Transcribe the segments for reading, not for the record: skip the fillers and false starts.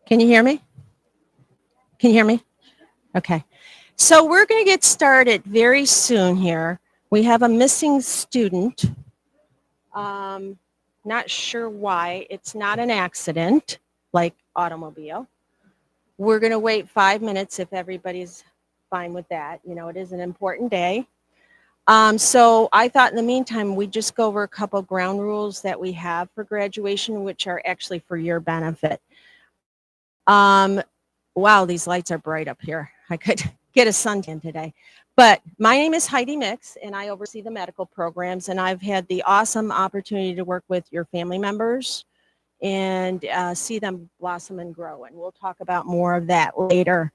Can you hear me? Can you hear me? Okay. So we're going to get started very soon here. We have a missing student. Not sure why. It's not an accident like automobile. We're going to wait 5 minutes if everybody's fine with that. You know, it is an important day. So I thought in the meantime, we just go over a couple ground rules that we have for graduation, which are actually for your benefit. Wow, these lights are bright up here. I could get a suntan today. But my name is Heidi Mix, and I oversee the medical programs, and I've had the awesome opportunity to work with your family members and see them blossom and grow, and we'll talk about more of that later.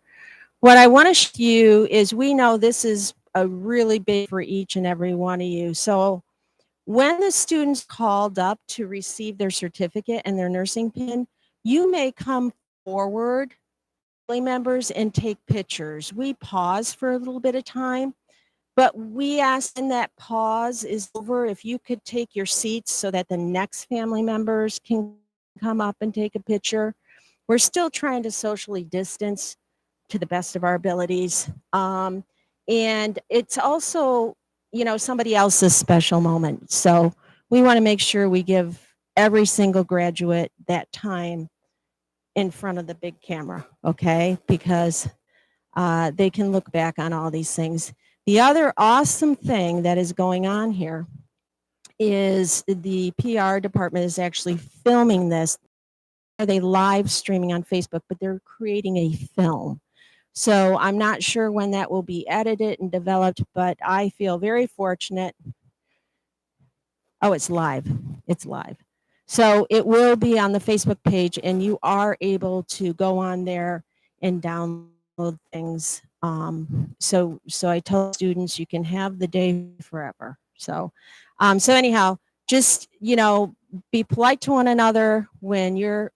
What I want to show you is we know this is a really big for each and every one of you. So when the students called up to receive their certificate and their nursing pin, you may come forward, family members, and take pictures. We pause for a little bit of time, but we ask when that pause is over if you could take your seats so that the next family members can come up and take a picture. We're still trying to socially distance to the best of our abilities. And it's also, you know, somebody else's special moment. So we want to make sure we give every single graduate that time in front of the big camera, okay? Because they can look back on all these things. The other awesome thing that is going on here is the PR department is actually filming this. Are they live streaming on Facebook, but they're creating a film. So I'm not sure when that will be edited and developed, but I feel very fortunate. Oh, it's live. It's live. So it will be on the Facebook page, and you are able to go on there and download things. So I tell students you can have the day forever. So anyhow, just, you know, be polite to one another when your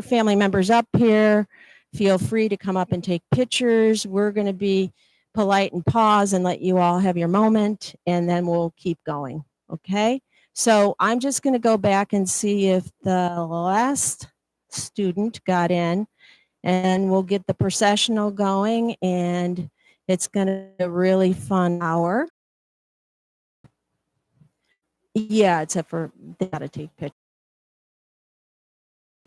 family member's up here. Feel free to come up and take pictures. We're going to be polite and pause and let you all have your moment, and then we'll keep going. Okay. So I'm just going to go back and see if the last student got in, and we'll get the processional going, and it's going to be a really fun hour. Yeah, except for they got to take pictures.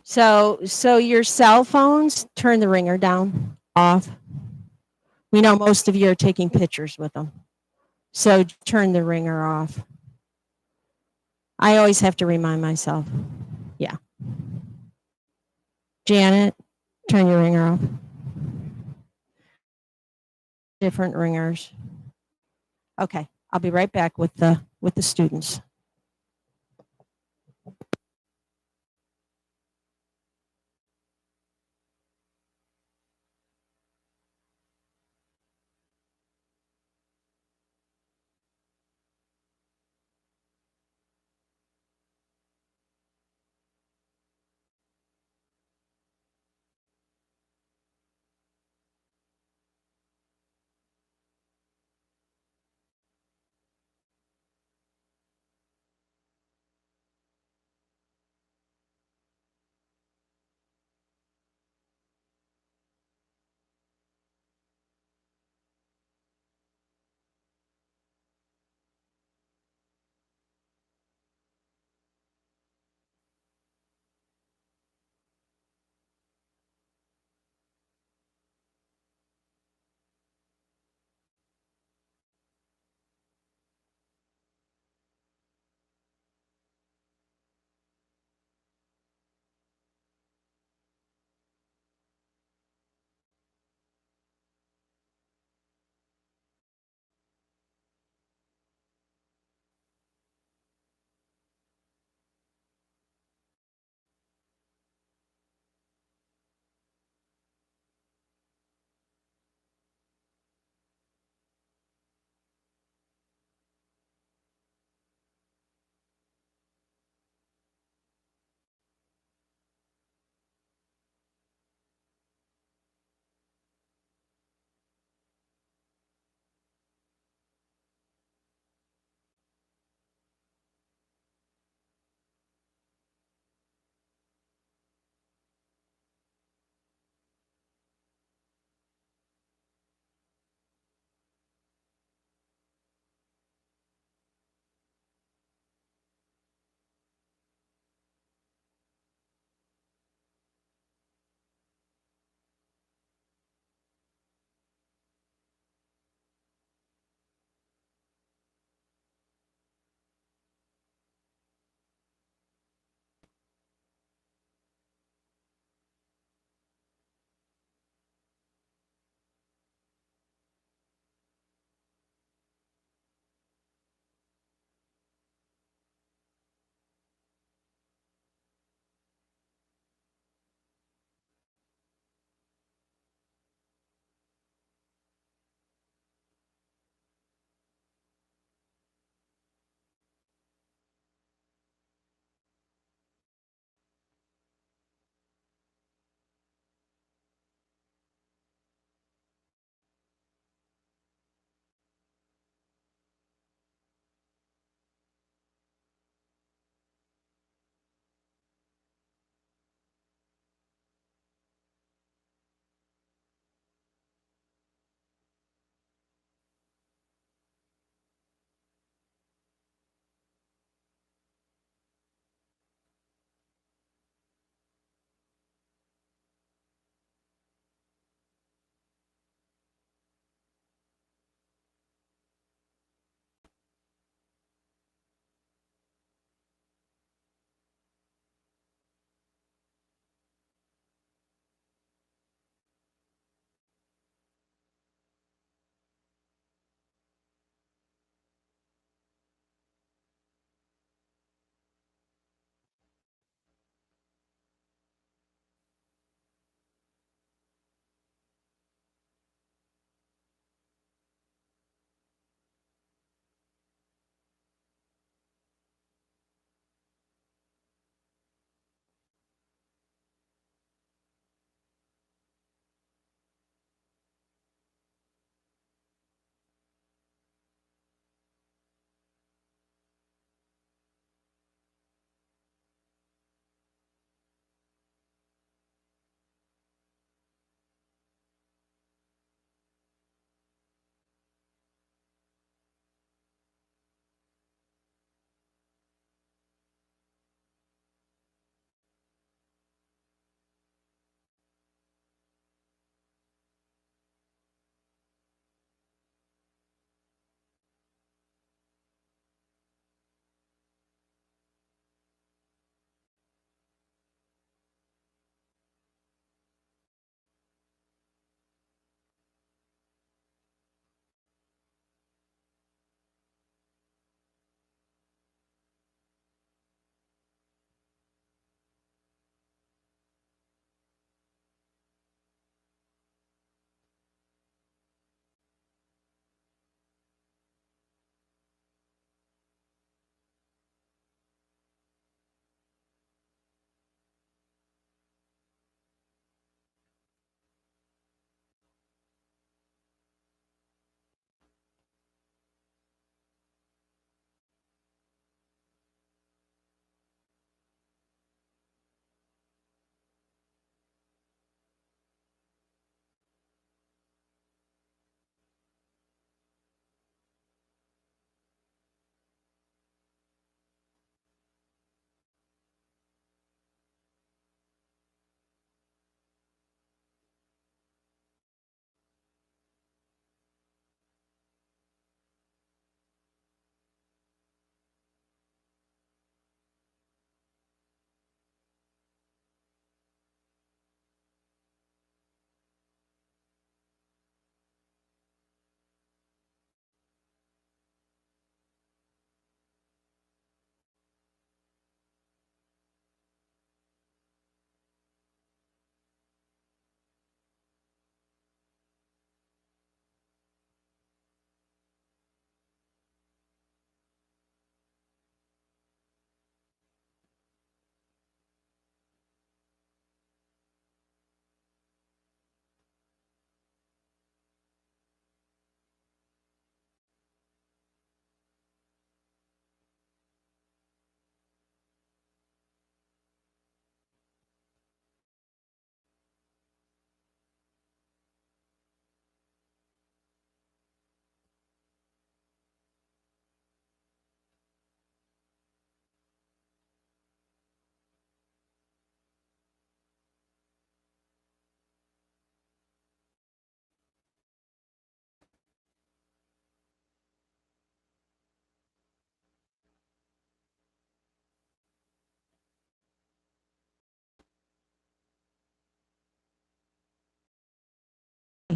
So your cell phones, turn the ringer down, off. We know most of you are taking pictures with them. So turn the ringer off. I always have to remind myself. Yeah. Janet, turn your ringer off. Different ringers. Okay, I'll be right back with the students.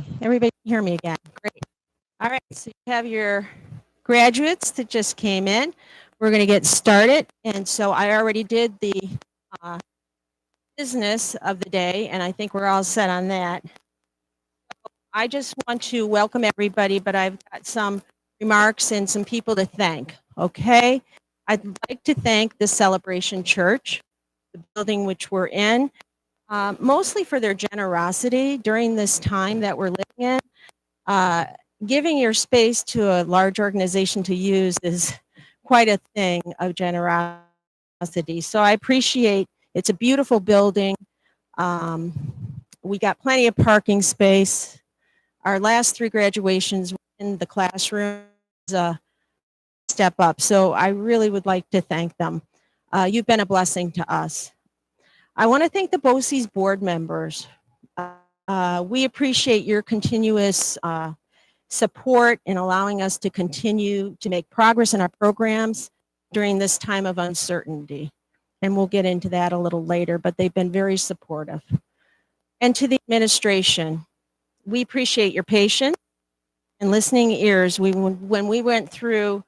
Okay, everybody can hear me again. Great. All right, so you have your graduates that just came in. We're going to get started. And so I already did the uh, business of the day, and I think we're all set on that. I just want to welcome everybody, but I've got some remarks and some people to thank, okay? I'd like to thank the Celebration Church, the building which we're in, mostly for their generosity during this time that we're living in. Giving your space to a large organization to use is quite a thing of generosity. So I appreciate, it's a beautiful building. We got plenty of parking space. Our last 3 graduations in the classroom is a step up. So I really would like to thank them. You've been a blessing to us. I want to thank the BOCES board members. We appreciate your continuous support in allowing us to continue to make progress in our programs during this time of uncertainty. And we'll get into that a little later, but they've been very supportive. And to the administration, we appreciate your patience and listening ears when we went through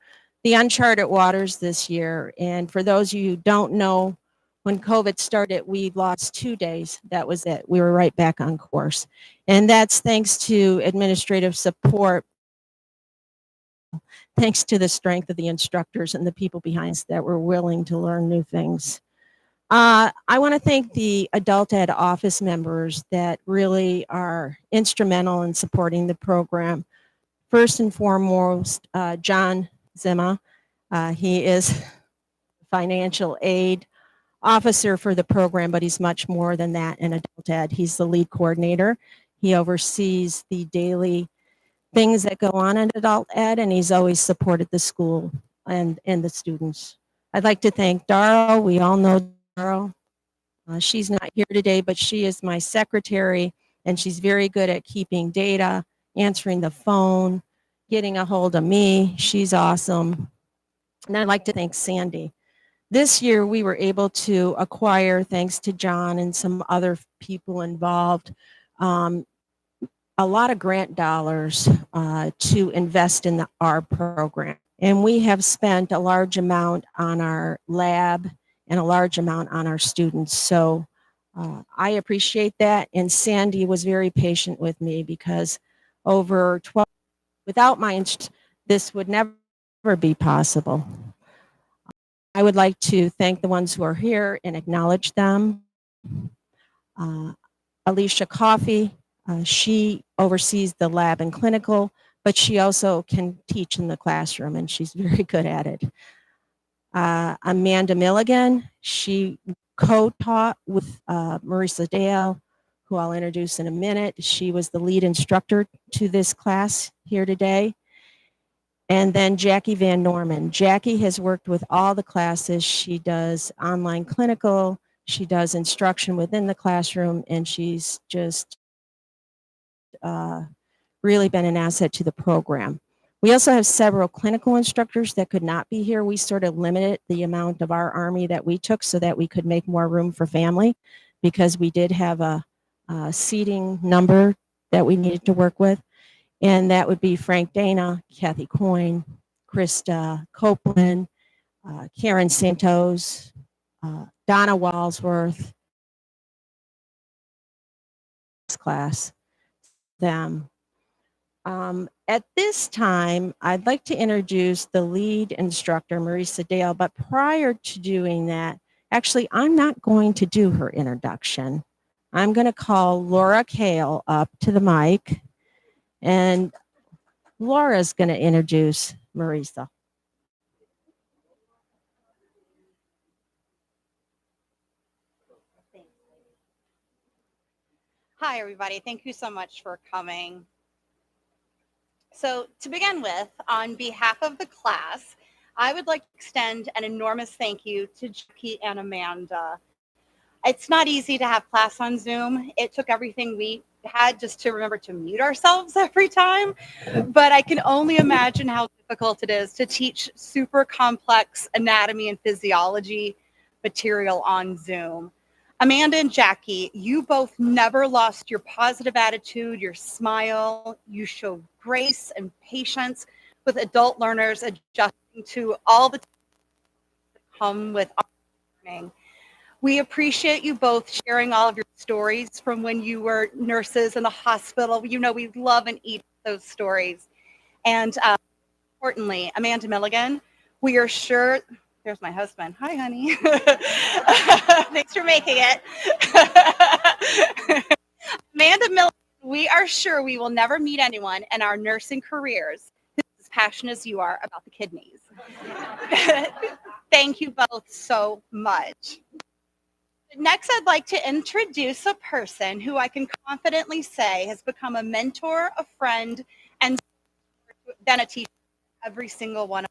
the uncharted waters this year. And for those of you who don't know, when COVID started, we lost 2 days. That was it. We were right back on course. And that's thanks to administrative support, thanks to the strength of the instructors and the people behind us that were willing to learn new things. I want to thank the adult ed office members that really are instrumental in supporting the program. First and foremost, John Zima. He is financial aid officer for the program, but he's much more than that in adult ed. He's the lead coordinator. He oversees the daily things that go on in adult ed, and he's always supported the school and the students. I'd like to thank Darrell. We all know Darrell. She's not here today, but she is my secretary, and she's very good at keeping data, answering the phone, getting a hold of me. She's awesome. And I'd like to thank Sandy. This year, we were able to acquire, thanks to John and some other people involved, a lot of grant dollars to invest in our program. And we have spent a large amount on our lab and a large amount on our students. So I appreciate that. And Sandy was very patient with me because over 12, without my, this would never be possible. I would like to thank the ones who are here and acknowledge them. Alicia Coffey, she oversees the lab and clinical, but she also can teach in the classroom, and she's very good at it. Amanda Milligan, she co-taught with Marissa Dale, who I'll introduce in a minute. She was the lead instructor to this class here today. And then Jackie Van Norman. Jackie has worked with all the classes. She does online clinical, she does instruction within the classroom, and she's just really been an asset to the program. We also have several clinical instructors that could not be here. We sort of limited the amount of our Army that we took so that we could make more room for family, because we did have a seating number that we needed to work with. And that would be Frank Dana, Kathy Coyne, Krista Copeland, Karen Santos, Donna Walsworth, class, them. At this time, I'd like to introduce the lead instructor, Marissa Dale, but prior to doing that, actually, I'm not going to do her introduction. I'm going to call Laura Kale up to the mic, and Laura's going to introduce Marisa. Hi, everybody. Thank you so much for coming. So to begin with, on behalf of the class, I would like to extend an enormous thank you to Jackie and Amanda. It's not easy to have class on Zoom. It took everything we had just to remember to mute ourselves every time, but I can only imagine how difficult it is to teach super complex anatomy and physiology material on Zoom. Amanda and Jackie, you both never lost your positive attitude, your smile. You show grace and patience with adult learners adjusting to all the come with learning. We appreciate you both sharing all of your stories from when you were nurses in the hospital. You know, we love and eat those stories. And importantly, Amanda Milligan, we are sure, there's my husband. Hi, honey. Thanks for making it. Amanda Milligan, we are sure we will never meet anyone in our nursing careers who's as passionate as you are about the kidneys. Thank you both so much. Next, I'd like to introduce a person who I can confidently say has become a mentor, a friend, and then a teacher for every single one of us.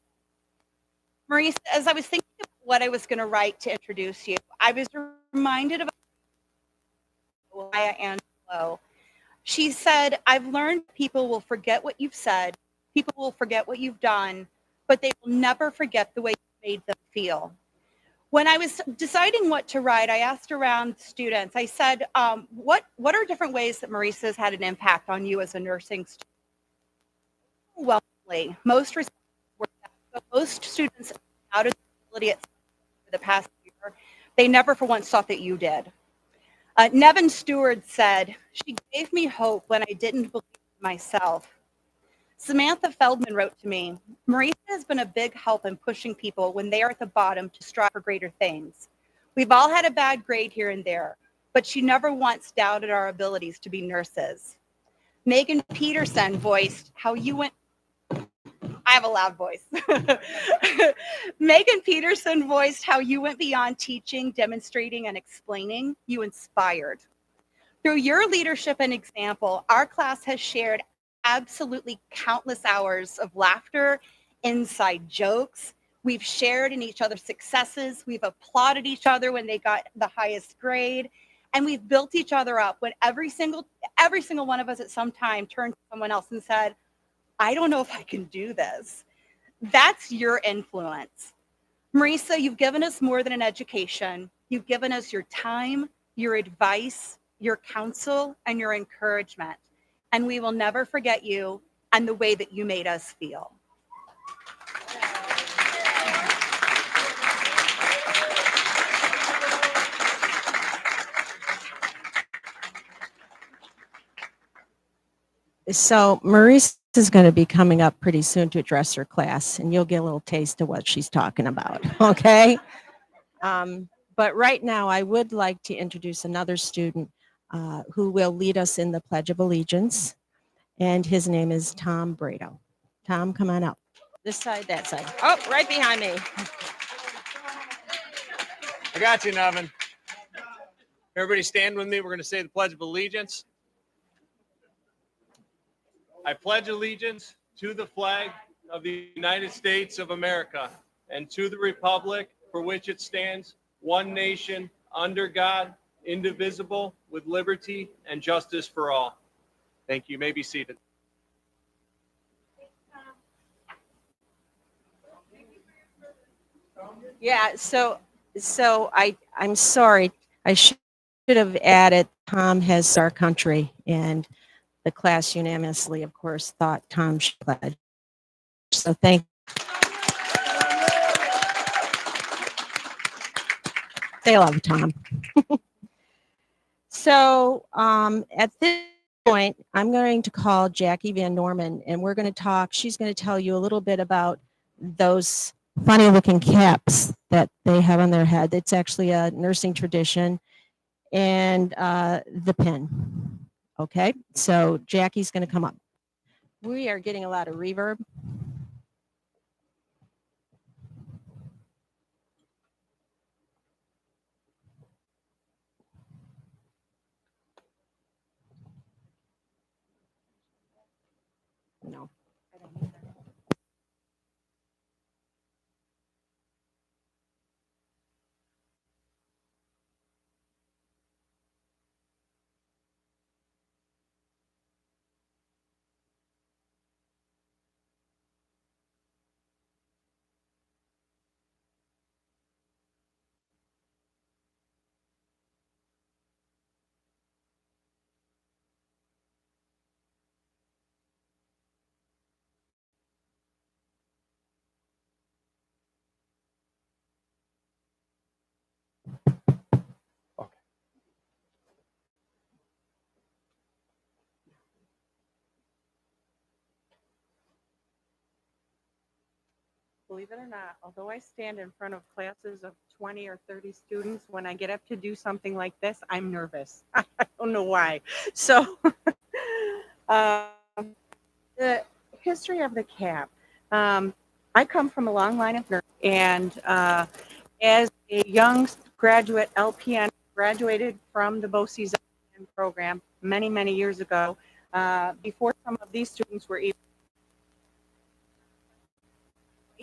Marisa, as I was thinking about what I was going to write to introduce you, I was reminded of Maya Angelou. She said, I've learned people will forget what you've said, people will forget what you've done, but they will never forget the way you made them feel. When I was deciding what to write, I asked around students, I said, what are different ways that Marisa has had an impact on you as a nursing student? Overwhelmingly, most students out of disability at the past year, they never for once thought that you did. Nevin Stewart said, she gave me hope when I didn't believe in myself. Samantha Feldman wrote to me, Marisa has been a big help in pushing people when they are at the bottom to strive for greater things. We've all had a bad grade here and there, but she never once doubted our abilities to be nurses. Megan Peterson voiced how you went, I have a loud voice. Megan Peterson voiced how you went beyond teaching, demonstrating, and explaining. You inspired. Through your leadership and example, our class has shared absolutely countless hours of laughter, inside jokes. We've shared in each other's successes. We've applauded each other when they got the highest grade. And we've built each other up when every single one of us at some time turned to someone else and said, I don't know if I can do this. That's your influence. Marisa, you've given us more than an education. You've given us your time, your advice, your counsel, and your encouragement. And we will never forget you and the way that you made us feel. So Marisa is going to be coming up pretty soon to address her class, and you'll get a little taste of what she's talking about, okay? But right now, I would like to introduce another student who will lead us in the Pledge of Allegiance, and his name is Tom Brado. Tom, come on up. This side, that side. Oh, right behind me. I got you, Nevin. Everybody stand with me. We're going to say the Pledge of Allegiance. I pledge allegiance to the flag of the United States of America and to the republic for which it stands, one nation, under God, indivisible, with liberty and justice for all. Thank you. You may be seated. Yeah, so I'm sorry. I should have added Tom has our country, and the class unanimously, of course, thought Tom should pledge. So thank. They love Tom. So at this point, I'm going to call Jackie Van Norman, and we're going to talk. She's going to tell you a little bit about those funny looking caps that they have on their head. It's actually a nursing tradition, and the pin. Okay, so Jackie's going to come up. We are getting a lot of reverb. No. believe it or not, although I stand in front of classes of 20 or 30 students, when I get up to do something like this, I'm nervous. I don't know why. So the history of the CAP. I come from a long line of nurses, and as a young graduate LPN, graduated from the BOCES LPN program many, many years ago, before some of these students were even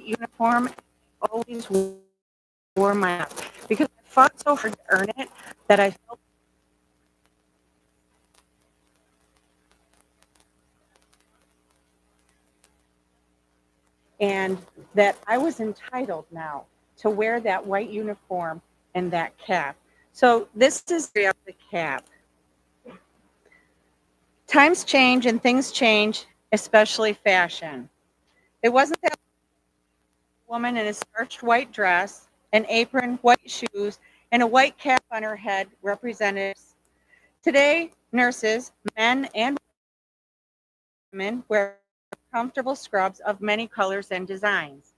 uniform. I always wore my because I fought so hard to earn it that I felt and that I was entitled now to wear that white uniform and that cap. So this is the cap. Times change and things change, especially fashion. It wasn't that woman in a starched white dress, an apron, white shoes, and a white cap on her head represented. Today, nurses, men and women, wear comfortable scrubs of many colors and designs.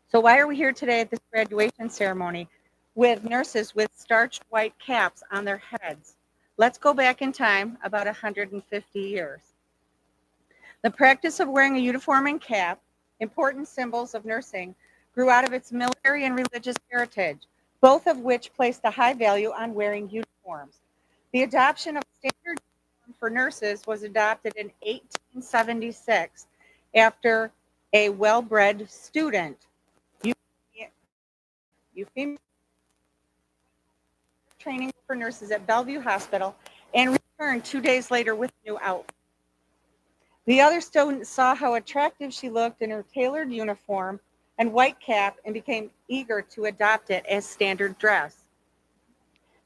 So why are we here today at this graduation ceremony with nurses with starched white caps on their heads? Let's go back in time about 150 years. The practice of wearing a uniform and cap, important symbols of nursing, grew out of its military and religious heritage, both of which placed a high value on wearing uniforms. The adoption of standard uniform for nurses was adopted in 1876 after a well-bred student, training for nurses at Bellevue Hospital, and returned 2 days later with a new outfit. The other students saw how attractive she looked in her tailored uniform and white cap and became eager to adopt it as standard dress.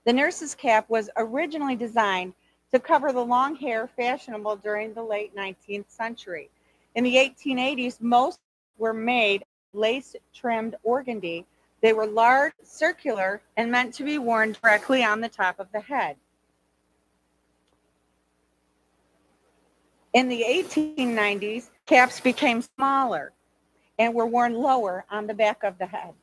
The nurse's cap was originally designed to cover the long hair fashionable during the late 19th century. In the 1880s, most were made lace-trimmed organdy. They were large, circular, and meant to be worn directly on the top of the head. In the 1890s, caps became smaller and were worn lower on the back of the head.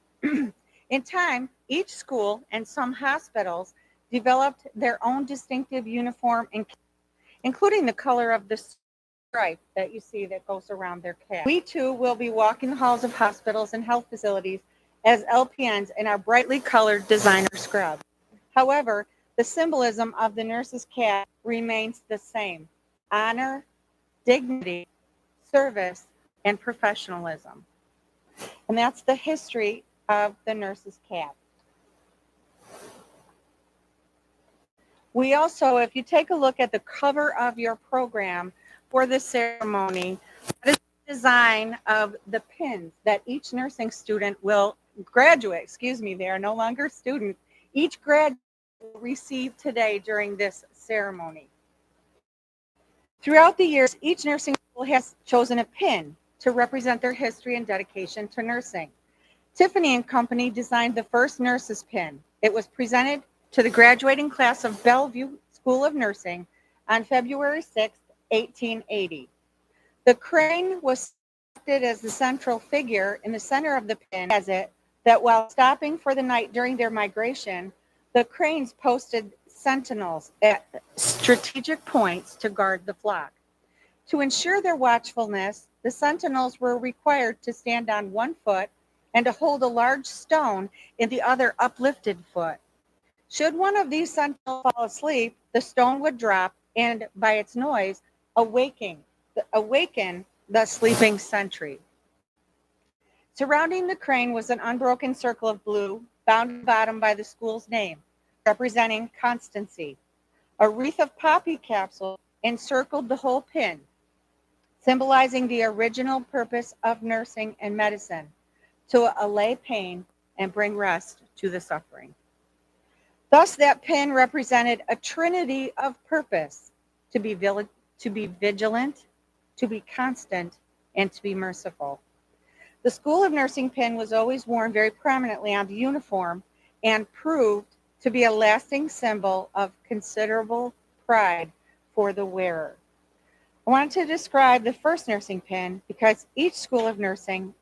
In time, each school and some hospitals developed their own distinctive uniform, including the color of the stripe that you see that goes around their cap. We too will be walking the halls of hospitals and health facilities as LPNs in our brightly colored designer scrubs. However, the symbolism of the nurse's cap remains the same: honor, dignity, service, and professionalism. And that's the history of the nurse's cap. We also, if you take a look at the cover of your program for the ceremony, that is the design of the pins that each nursing student will they are no longer students, each graduate will receive today during this ceremony. Throughout the years, each nursing school has chosen a pin to represent their history and dedication to nursing. Tiffany and Company designed the first nurse's pin. It was presented to the graduating class of Bellevue School of Nursing on February 6, 1880. The crane was selected as the central figure in the center of the pin, as it that while stopping for the night during their migration, the cranes posted sentinels at strategic points to guard the flock. To ensure their watchfulness, the sentinels were required to stand on one foot and to hold a large stone in the other uplifted foot. Should one of these sentinels fall asleep, the stone would drop and, by its noise, awaken the sleeping sentry. Surrounding the crane was an unbroken circle of blue, bound at the bottom by the school's name, representing constancy. A wreath of poppy capsules encircled the whole pin, symbolizing the original purpose of nursing and medicine, to allay pain and bring rest to the suffering. Thus, that pin represented a trinity of purpose: to be vigilant, to be constant, and to be merciful. The School of Nursing pin was always worn very prominently on the uniform and proved to be a lasting symbol of considerable pride for the wearer. I wanted to describe the first nursing pin because each School of Nursing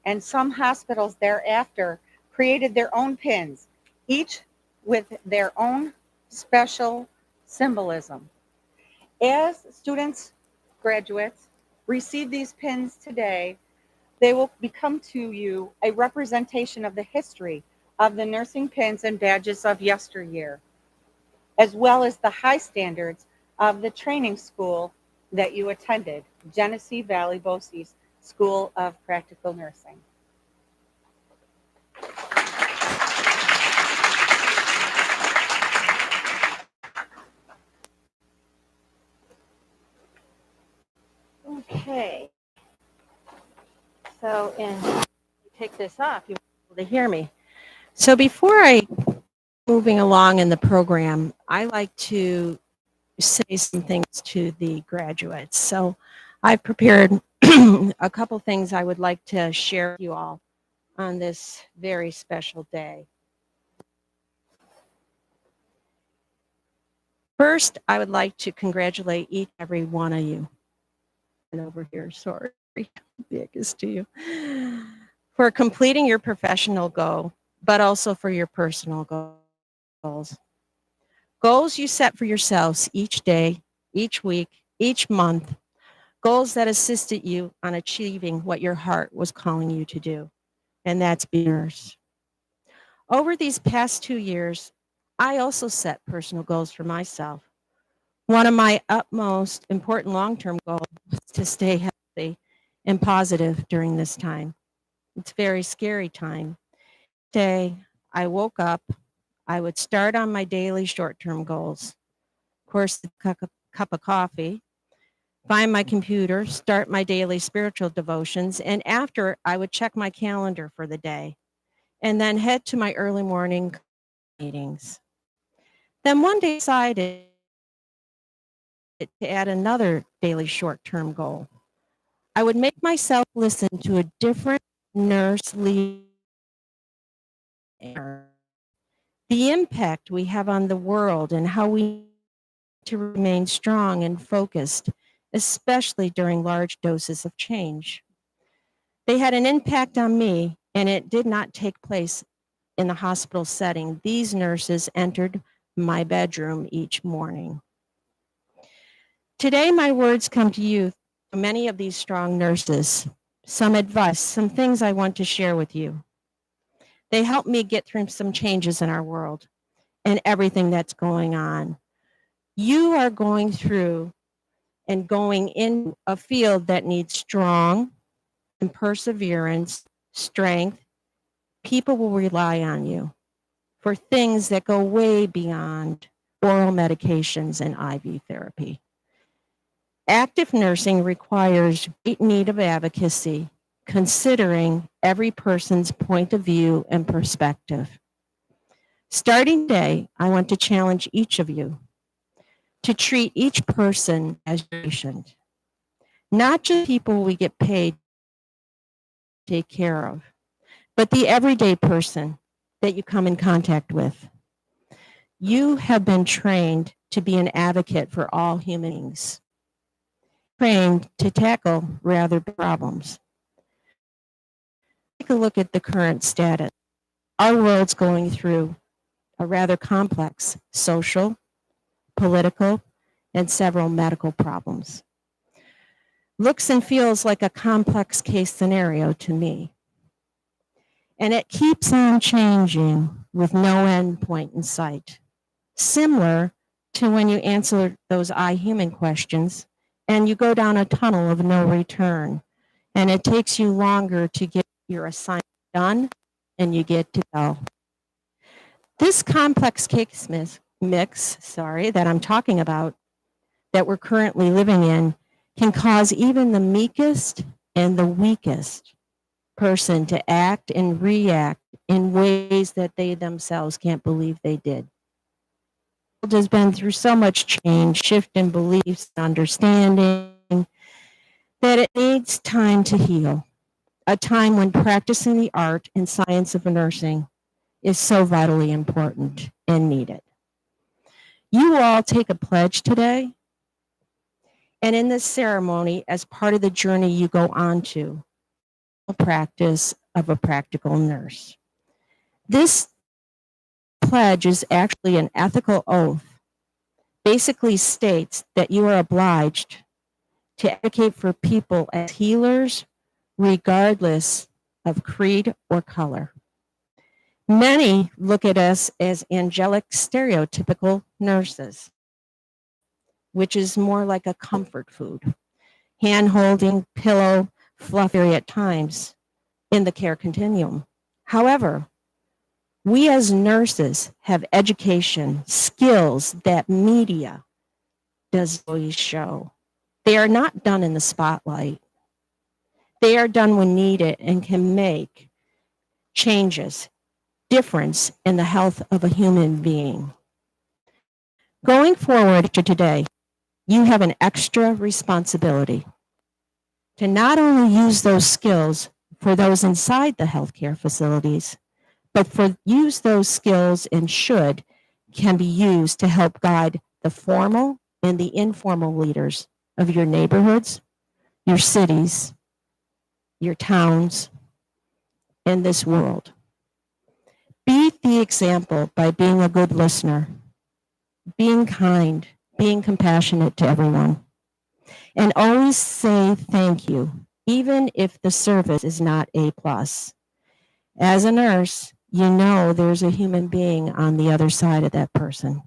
and some hospitals thereafter created their own pins, each with their own special symbolism. As students, graduates, receive these pins today, they will become to you a representation of the history of the nursing pins and badges of yesteryear, as well as the high standards of the training school that you attended, Genesee Valley BOCES School of Practical Nursing. Okay. So, and take this off, you will be able to hear me. So before I moving along in the program, I like to say some things to the graduates. So I've prepared a couple things I would like to share with you all on this very special day. First, I would like to congratulate each and every one of you. And over here, sorry, biggest to you, for completing your professional goal, but also for your personal goals. Goals you set for yourselves each day, each week, each month. Goals that assisted you on achieving what your heart was calling you to do, and that's be a nurse. Over these past 2 years, I also set personal goals for myself. One of my utmost important long-term goals was to stay healthy and positive during this time. It's a very scary time. Day, I woke up, I would start on my daily short-term goals. Of course, a cup of coffee, find my computer, start my daily spiritual devotions, and after I would check my calendar for the day and then head to my early morning meetings. Then one day I decided to add another daily short-term goal. I would make myself listen to a different nurse leader. The impact we have on the world and how we need to remain strong and focused, especially during large doses of change. They had an impact on me, and it did not take place in the hospital setting. These nurses entered my bedroom each morning. Today, my words come to you from many of these strong nurses. Some advice, some things I want to share with you. They helped me get through some changes in our world and everything that's going on. You are going through and going in a field that needs strong and perseverance, strength. People will rely on you for things that go way beyond oral medications and IV therapy. Active nursing requires great need of advocacy, considering every person's point of view and perspective. Starting today, I want to challenge each of you to treat each person as a patient, not just people we get paid to take care of, but the everyday person that you come in contact with. You have been trained to be an advocate for all human beings, trained to tackle rather problems. Take a look at the current status. Our world's going through a rather complex social, political, and several medical problems. Looks and feels like a complex case scenario to me. And it keeps on changing with no end point in sight. Similar to when you answer those I human questions and you go down a tunnel of no return and it takes you longer to get your assignment done and you get to go. This complex case mix, that I'm talking about, that we're currently living in, can cause even the meekest and the weakest person to act and react in ways that they themselves can't believe they did. The world has been through so much change, shift in beliefs, understanding, that it needs time to heal. A time when practicing the art and science of nursing is so vitally important and needed. You all take a pledge today, and in this ceremony, as part of the journey you go on to, practice of a practical nurse. This pledge is actually an ethical oath. Basically states that you are obliged to advocate for people as healers, regardless of creed or color. Many look at us as angelic, stereotypical nurses, which is more like a comfort food, hand-holding, pillow, fluffery at times in the care continuum. However, we as nurses have education, skills that media does always show. They are not done in the spotlight. They are done when needed and can make changes, difference in the health of a human being. Going forward to today, you have an extra responsibility to not only use those skills for those inside the healthcare facilities, but use those skills and can be used to help guide the formal and the informal leaders of your neighborhoods, your cities, your towns, and this world. Be the example by being a good listener, being kind, being compassionate to everyone, and always say thank you, even if the service is not A+. As a nurse, you know there's a human being on the other side of that person,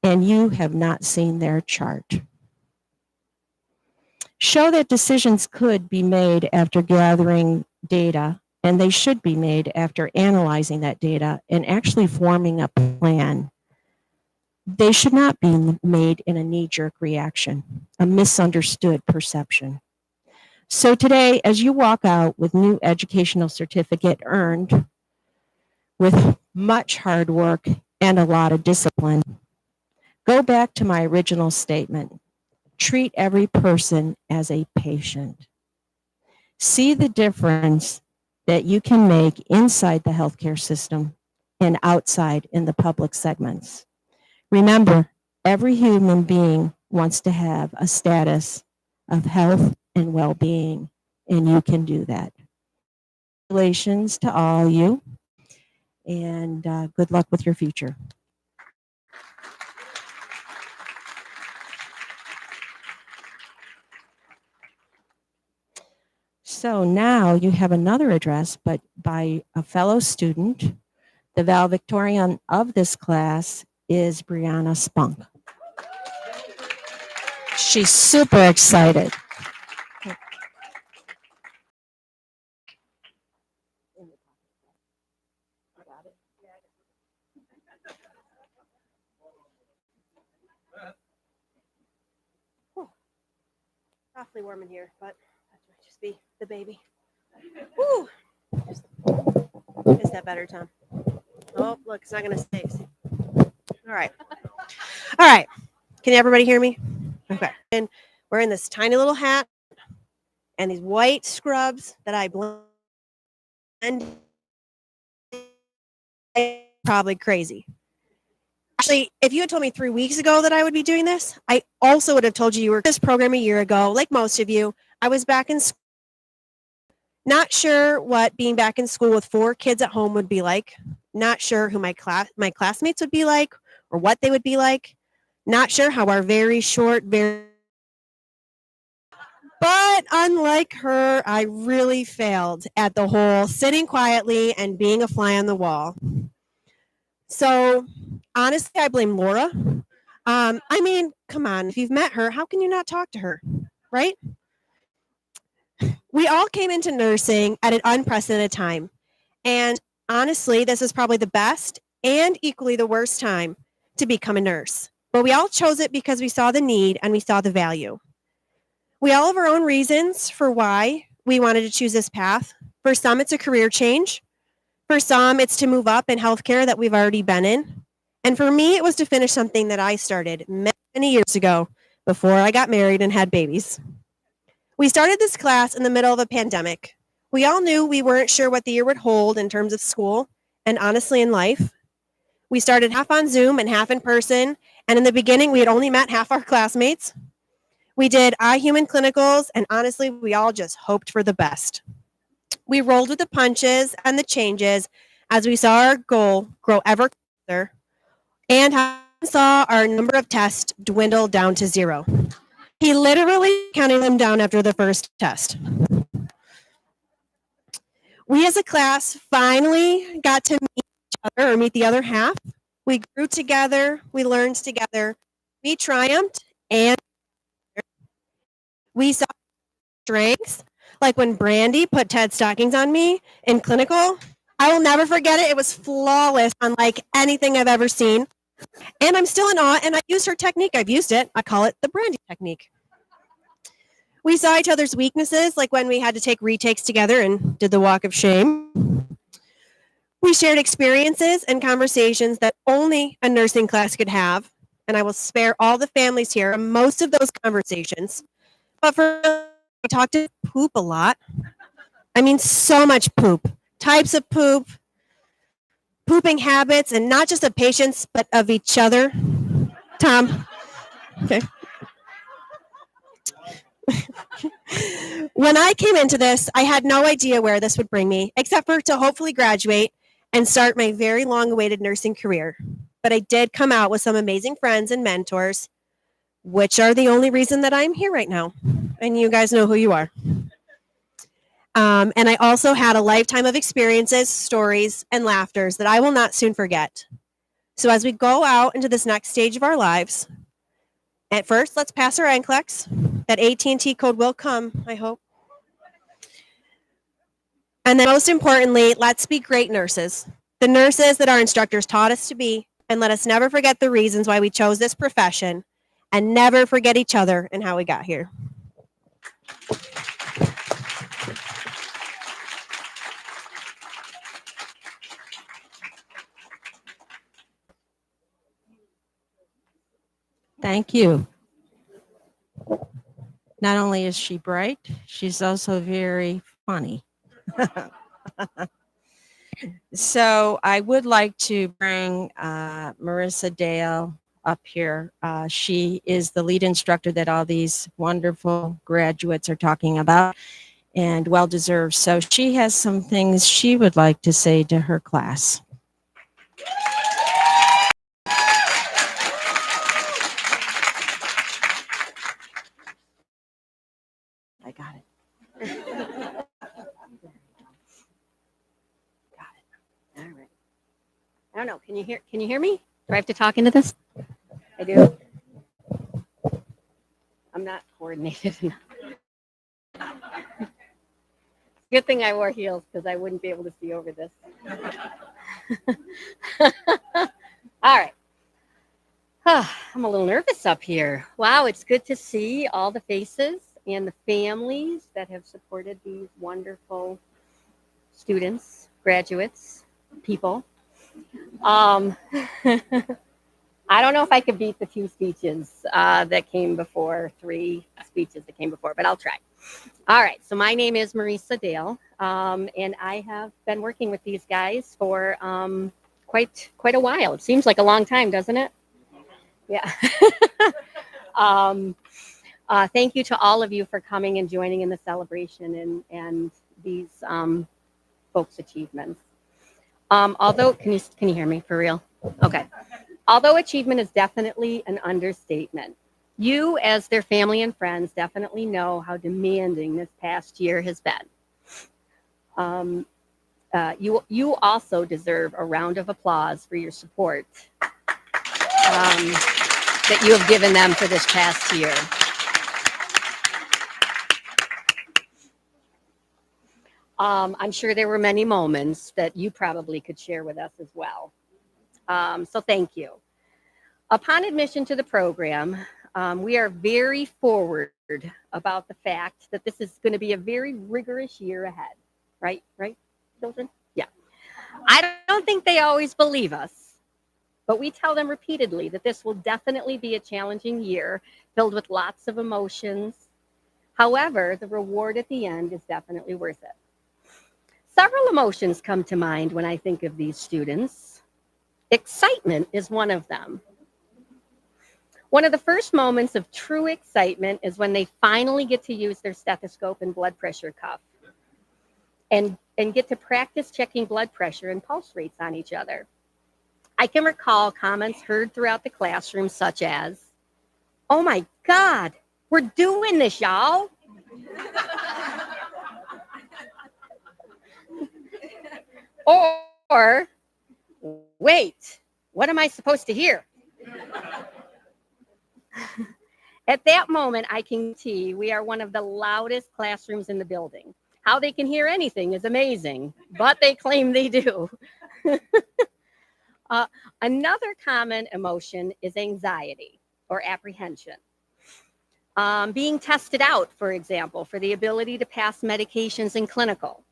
and you have not seen their chart. Show that decisions could be made after gathering data, and they should be made after analyzing that data and actually forming a plan. They should not be made in a knee-jerk reaction, a misunderstood perception. So today, as you walk out with new educational certificate earned with much hard work and a lot of discipline, go back to my original statement. Treat every person as a patient. See the difference that you can make inside the healthcare system and outside in the public segments. Remember, every human being wants to have a status of health and well-being, and you can do that. Congratulations to all you, and good luck with your future. So now you have another address, but by a fellow student. The valedictorian of this class is Brianna Spunk. She's super excited. Awfully warm in here, but that might just be the baby. Woo! Is that better, Tom? Oh, look, it's not going to stay. All right. All right. Can everybody hear me? Okay. And wearing this tiny little hat and these white scrubs that I blend. Probably crazy. Actually, if you had told me 3 weeks ago that I would be doing this, I also would have told you were in this program a year ago. Like most of you, I was back in school. Not sure what being back in school with 4 kids at home would be like. Not sure who my classmates would be like or what they would be like. Not sure how our very short, but unlike her, I really failed at the whole sitting quietly and being a fly on the wall. So honestly, I blame Laura. I mean, come on, if you've met her, how can you not talk to her, right? We all came into nursing at an unprecedented time. And honestly, this is probably the best and equally the worst time to become a nurse. But we all chose it because we saw the need and we saw the value. We all have our own reasons for why we wanted to choose this path. For some, it's a career change. For some, it's to move up in healthcare that we've already been in. And for me, it was to finish something that I started many years ago before I got married and had babies. We started this class in the middle of a pandemic. We all knew we weren't sure what the year would hold in terms of school and honestly in life. We started half on Zoom and half in person. And in the beginning, we had only met half our classmates. We did iHuman clinicals, and honestly, we all just hoped for the best. We rolled with the punches and the changes as we saw our goal grow ever closer and saw our number of tests dwindle down to 0. He literally counted them down after the first test. We as a class finally got to meet each other or meet the other half. We grew together, we learned together, we triumphed, and we saw strengths, like when Brandy put Ted stockings on me in clinical. I will never forget it. It was flawless, unlike anything I've ever seen. And I'm still in awe, and I used her technique. I've used it. I call it the Brandy technique. We saw each other's weaknesses, like when we had to take retakes together and did the walk of shame. We shared experiences and conversations that only a nursing class could have, and I will spare all the families here most of those conversations. But we talked to poop a lot. I mean, so much poop. Types of poop, pooping habits, and not just of patients, but of each other. Tom. Okay. When I came into this, I had no idea where this would bring me, except for to hopefully graduate and start my very long-awaited nursing career. But I did come out with some amazing friends and mentors, which are the only reason that I'm here right now. And you guys know who you are. And I also had a lifetime of experiences, stories, and laughters that I will not soon forget. So as we go out into this next stage of our lives, at first, let's pass our NCLEX. That AT&T code will come, I hope. And then most importantly, let's be great nurses. The nurses that our instructors taught us to be, and let us never forget the reasons why we chose this profession, and never forget each other and how we got here. Thank you. Not only is she bright, she's also very funny. So I would like to bring Marissa Dale up here. She is the lead instructor that all these wonderful graduates are talking about, and well-deserved. So she has some things she would like to say to her class. I got it. Got it. All right. I don't know. Can you hear me? Do I have to talk into this? I do. I'm not coordinated enough. Good thing I wore heels because I wouldn't be able to see over this. All right. I'm a little nervous up here. Wow, it's good to see all the faces and the families that have supported these wonderful students, graduates, people. I don't know if I could beat the 2 speeches that came before, 3 speeches that came before, but I'll try. All right, so my name is Marissa Dale, and I have been working with these guys for quite a while. It seems like a long time, doesn't it? Yeah. Thank you to all of you for coming and joining in the celebration and these folks' achievements. Although, can you hear me for real? Okay. Although achievement is definitely an understatement, you as their family and friends definitely know how demanding this past year has been. You also deserve a round of applause for your support that you have given them for this past year. I'm sure there were many moments that you probably could share with us as well. So thank you. Upon admission to the program, we are very forward about the fact that this is going to be a very rigorous year ahead. Right, children? Yeah. I don't think they always believe us, but we tell them repeatedly that this will definitely be a challenging year filled with lots of emotions. However, the reward at the end is definitely worth it. Several emotions come to mind when I think of these students. Excitement is one of them. One of the first moments of true excitement is when they finally get to use their stethoscope and blood pressure cuff and and get to practice checking blood pressure and pulse rates on each other. I can recall comments heard throughout the classroom such as, "Oh my God, we're doing this, y'all." Or, "Wait, what am I supposed to hear?" At that moment, I can see we are one of the loudest classrooms in the building. How they can hear anything is amazing, but they claim they do. Another common emotion is anxiety or apprehension. Being tested out, for example, for the ability to pass medications in clinical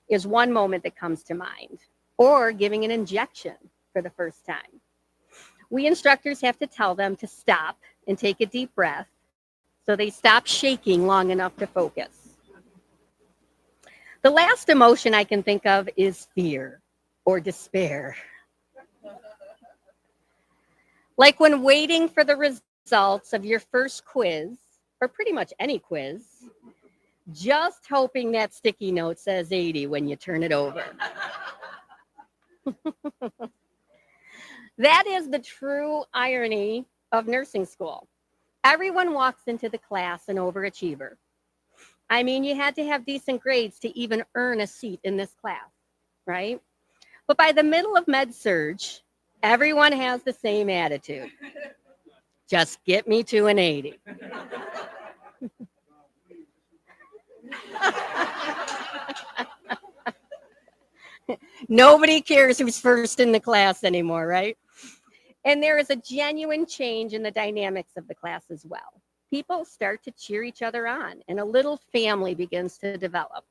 is one moment that comes to mind, or giving an injection for the first time. We instructors have to tell them to stop and take a deep breath so they stop shaking long enough to focus. The last emotion I can think of is fear or despair. Like when waiting for the results of your first quiz, or pretty much any quiz, just hoping that sticky note says 80 when you turn it over. That is the true irony of nursing school. Everyone walks into the class an overachiever. I mean, you had to have decent grades to even earn a seat in this class, right? But by the middle of med-surg, everyone has the same attitude. Just get me to an 80. Nobody cares who's first in the class anymore, right? And there is a genuine change in the dynamics of the class as well. People start to cheer each other on, and a little family begins to develop.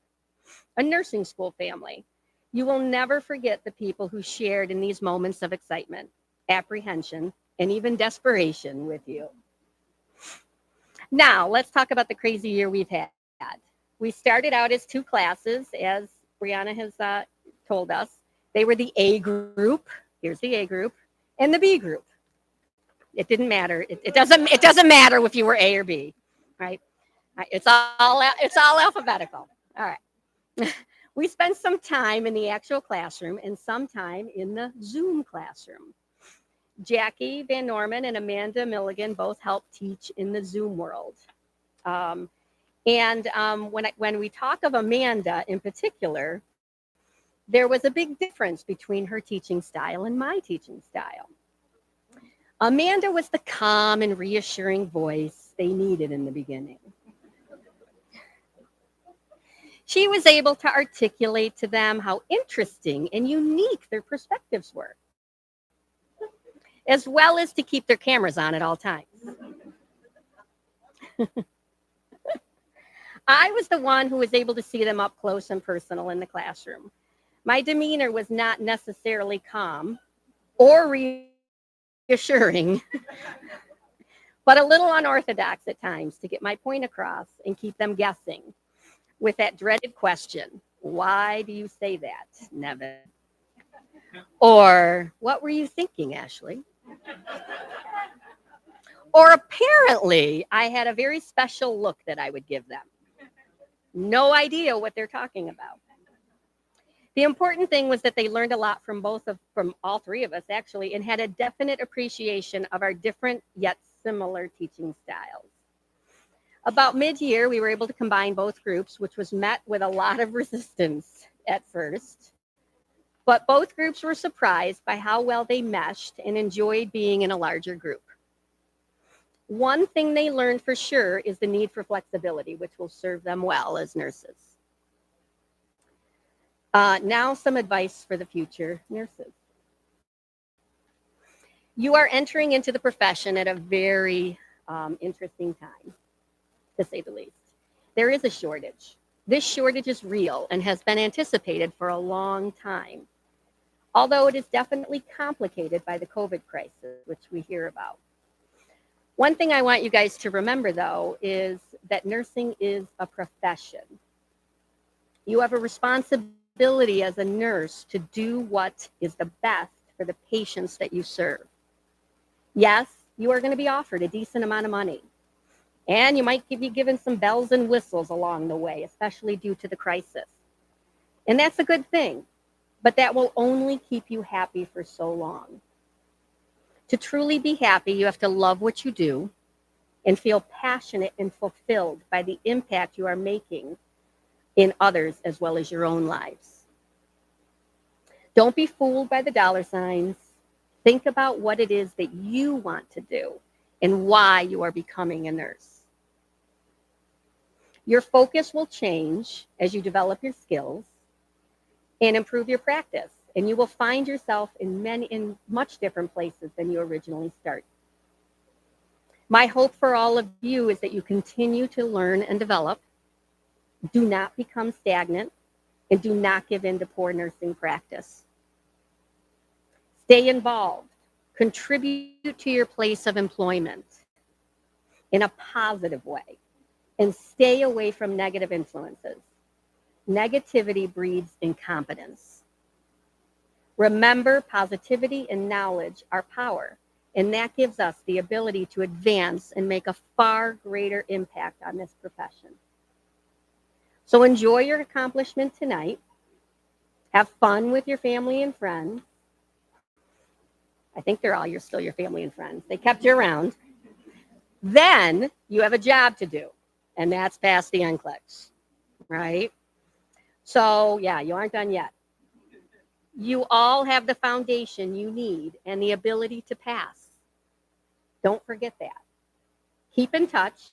A nursing school family. You will never forget the people who shared in these moments of excitement, apprehension, and even desperation with you. Now, let's talk about the crazy year we've had. We started out as 2 classes, as Brianna has told us. They were the A group, here's the A group, and the B group. It didn't matter. It doesn't matter if you were A or B, right? It's all alphabetical. All right. We spent some time in the actual classroom and some time in the Zoom classroom. Jackie Van Norman and Amanda Milligan both helped teach in the Zoom world. When we talk of Amanda in particular, there was a big difference between her teaching style and my teaching style. Amanda was the calm and reassuring voice they needed in the beginning. She was able to articulate to them how interesting and unique their perspectives were, as well as to keep their cameras on at all times. I was the one who was able to see them up close and personal in the classroom. My demeanor was not necessarily calm or reassuring, but a little unorthodox at times to get my point across and keep them guessing with that dreaded question, "Why do you say that, Nevin?" Or, "What were you thinking, Ashley?" Or apparently, I had a very special look that I would give them. No idea what they're talking about. The important thing was that they learned a lot from all 3 of us actually, and had a definite appreciation of our different yet similar teaching styles. About mid-year, we were able to combine both groups, which was met with a lot of resistance at first. But both groups were surprised by how well they meshed and enjoyed being in a larger group. One thing they learned for sure is the need for flexibility, which will serve them well as nurses. Now some advice for the future nurses. You are entering into the profession at a very interesting time, to say the least. There is a shortage. This shortage is real and has been anticipated for a long time, although it is definitely complicated by the COVID crisis, which we hear about. One thing I want you guys to remember, though, is that nursing is a profession. You have a responsibility as a nurse to do what is the best for the patients that you serve. Yes, you are going to be offered a decent amount of money, and you might be given some bells and whistles along the way, especially due to the crisis. And that's a good thing, but that will only keep you happy for so long. To truly be happy, you have to love what you do and feel passionate and fulfilled by the impact you are making in others as well as your own lives. Don't be fooled by the dollar signs. Think about what it is that you want to do and why you are becoming a nurse. Your focus will change as you develop your skills and improve your practice, and you will find yourself in much different places than you originally start. My hope for all of you is that you continue to learn and develop. Do not become stagnant, and do not give in to poor nursing practice. Stay involved. Contribute to your place of employment in a positive way, and stay away from negative influences. Negativity breeds incompetence. Remember, positivity and knowledge are power, and that gives us the ability to advance and make a far greater impact on this profession. So enjoy your accomplishment tonight. Have fun with your family and friends. I think they're all still your family and friends. They kept you around. Then you have a job to do, and that's pass the NCLEX, right? So yeah, you aren't done yet. You all have the foundation you need and the ability to pass. Don't forget that. Keep in touch,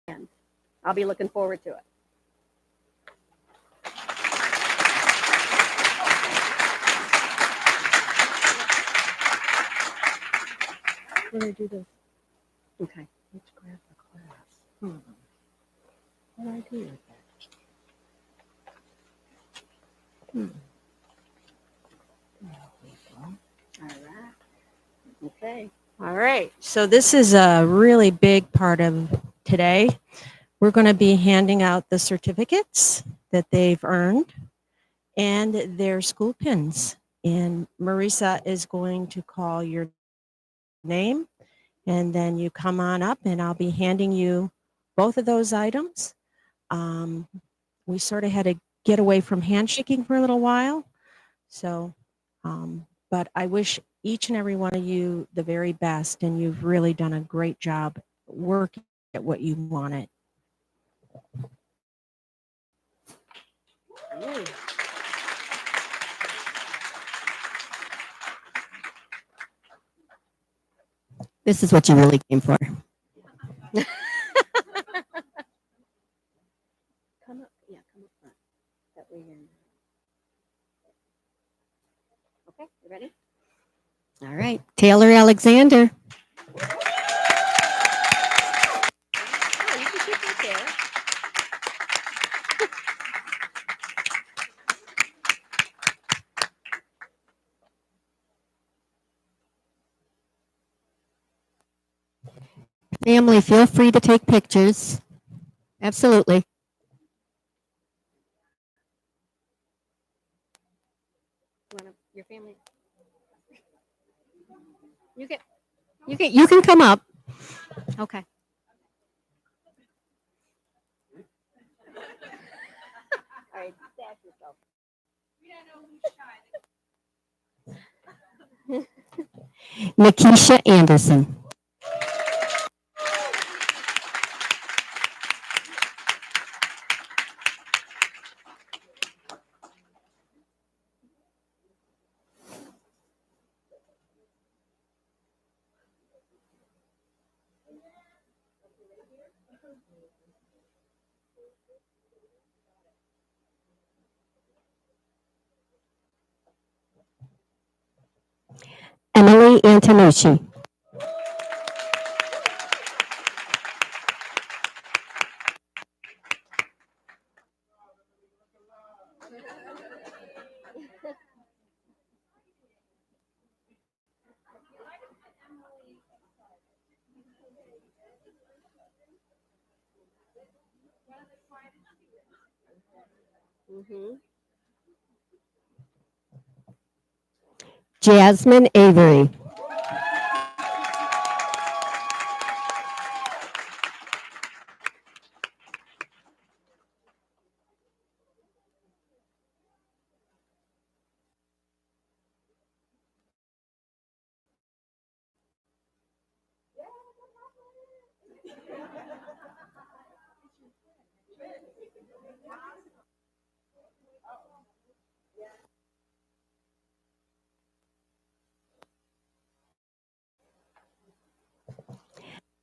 and I'll be looking forward to it. What do I do this? Okay. Let's grab the class. What do I do with that? There we go. All right. Okay. All right. So this is a really big part of today. We're going to be handing out the certificates that they've earned and their school pins. And Marisa is going to call your name, and then you come on up, and I'll be handing you both of those items. We sort of had to get away from handshaking for a little while. So, but I wish each and every one of you the very best, and you've really done a great job working at what you wanted. This is what you really came for. Come up, yeah, come up front. That way you're... Okay, you ready? All right, Taylor Alexander. Oh, you can keep that there. Family, feel free to take pictures. Absolutely. Your family. You can come up. Okay. All right, stash yourself. Nikisha Anderson. Emily Antonucci. Jasmine Avery.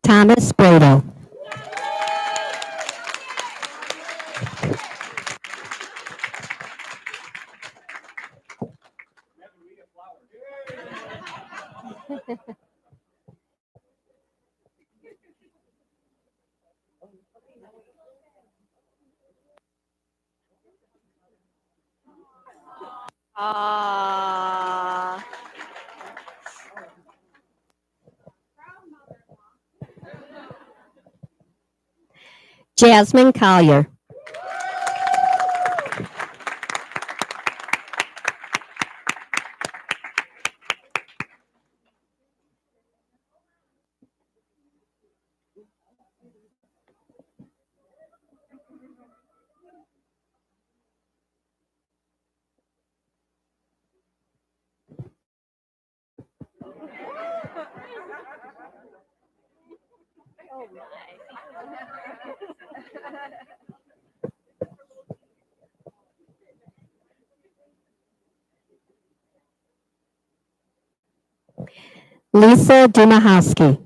Thomas Brado. Ah. Jasmine Collier. Lisa Dumahowski.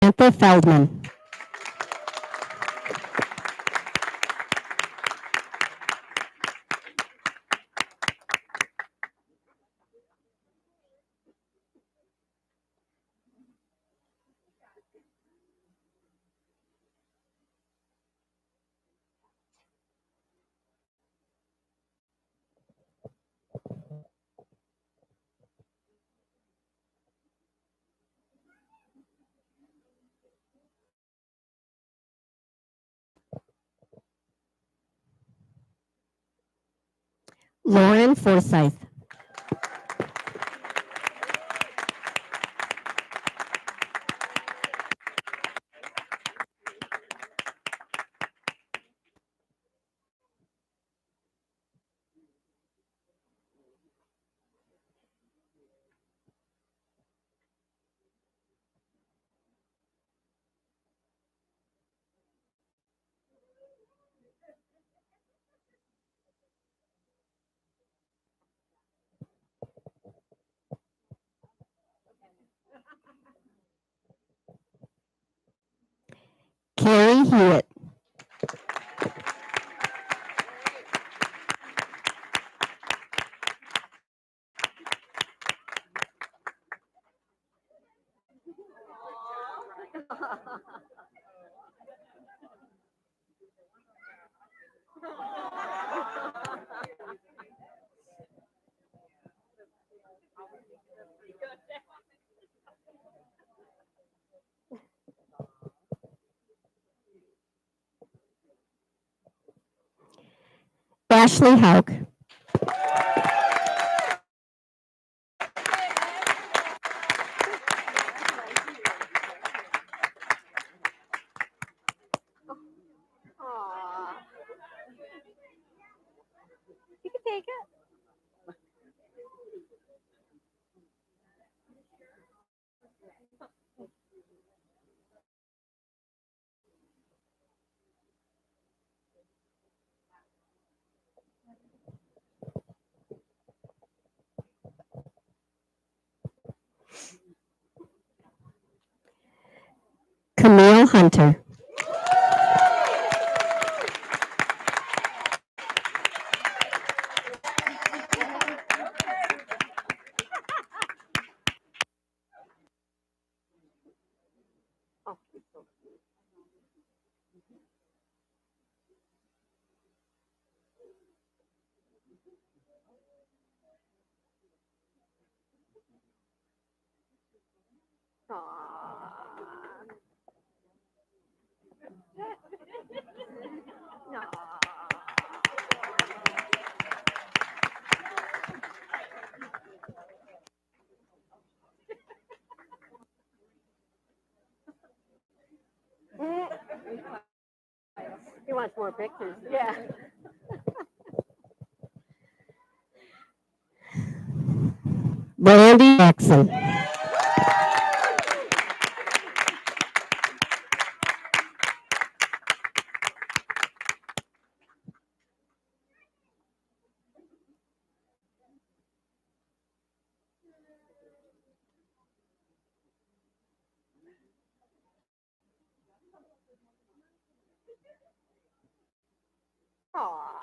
Samantha Feldman. Lauren Forsyth. Carrie Hewitt. Ashley Hauk. You can take it. Camille Hunter. wants more pictures. Yeah. Brandy Jackson. Aw.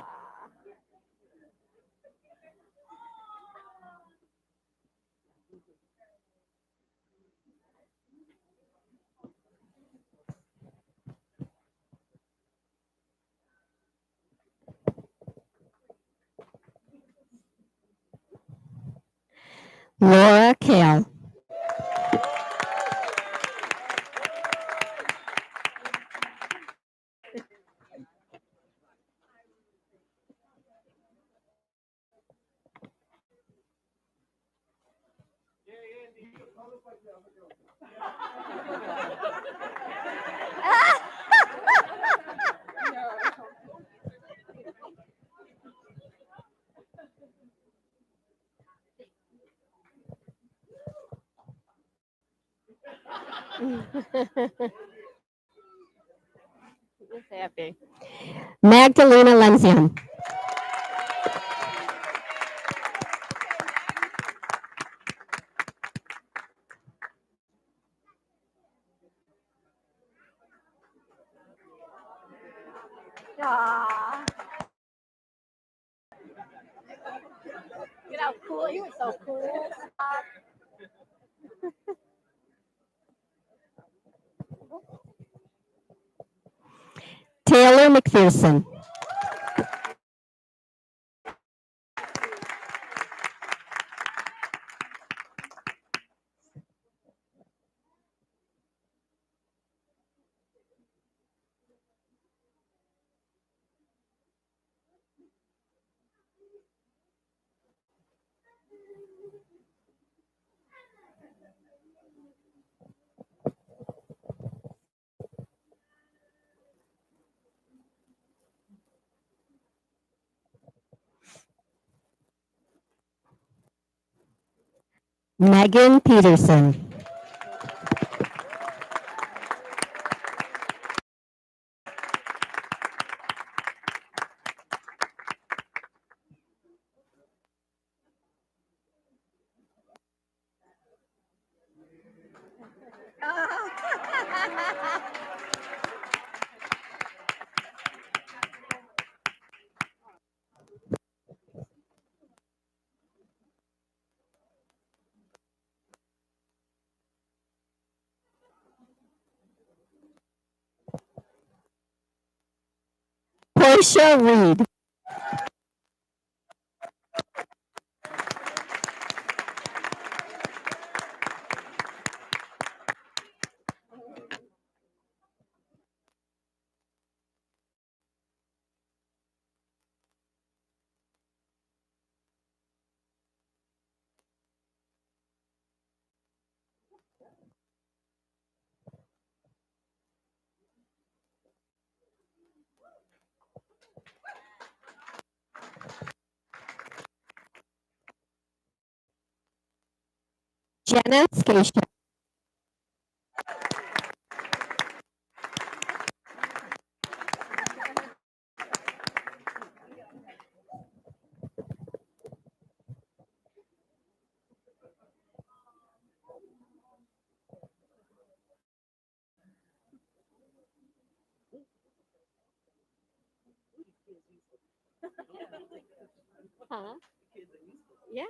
Laura Kale. He's happy. Magdalena Lenzian. Aw. Look how cool. He was so cool. Taylor McPherson. Megan Peterson. Portia Reed. Jenna Scatia. Huh? Yeah.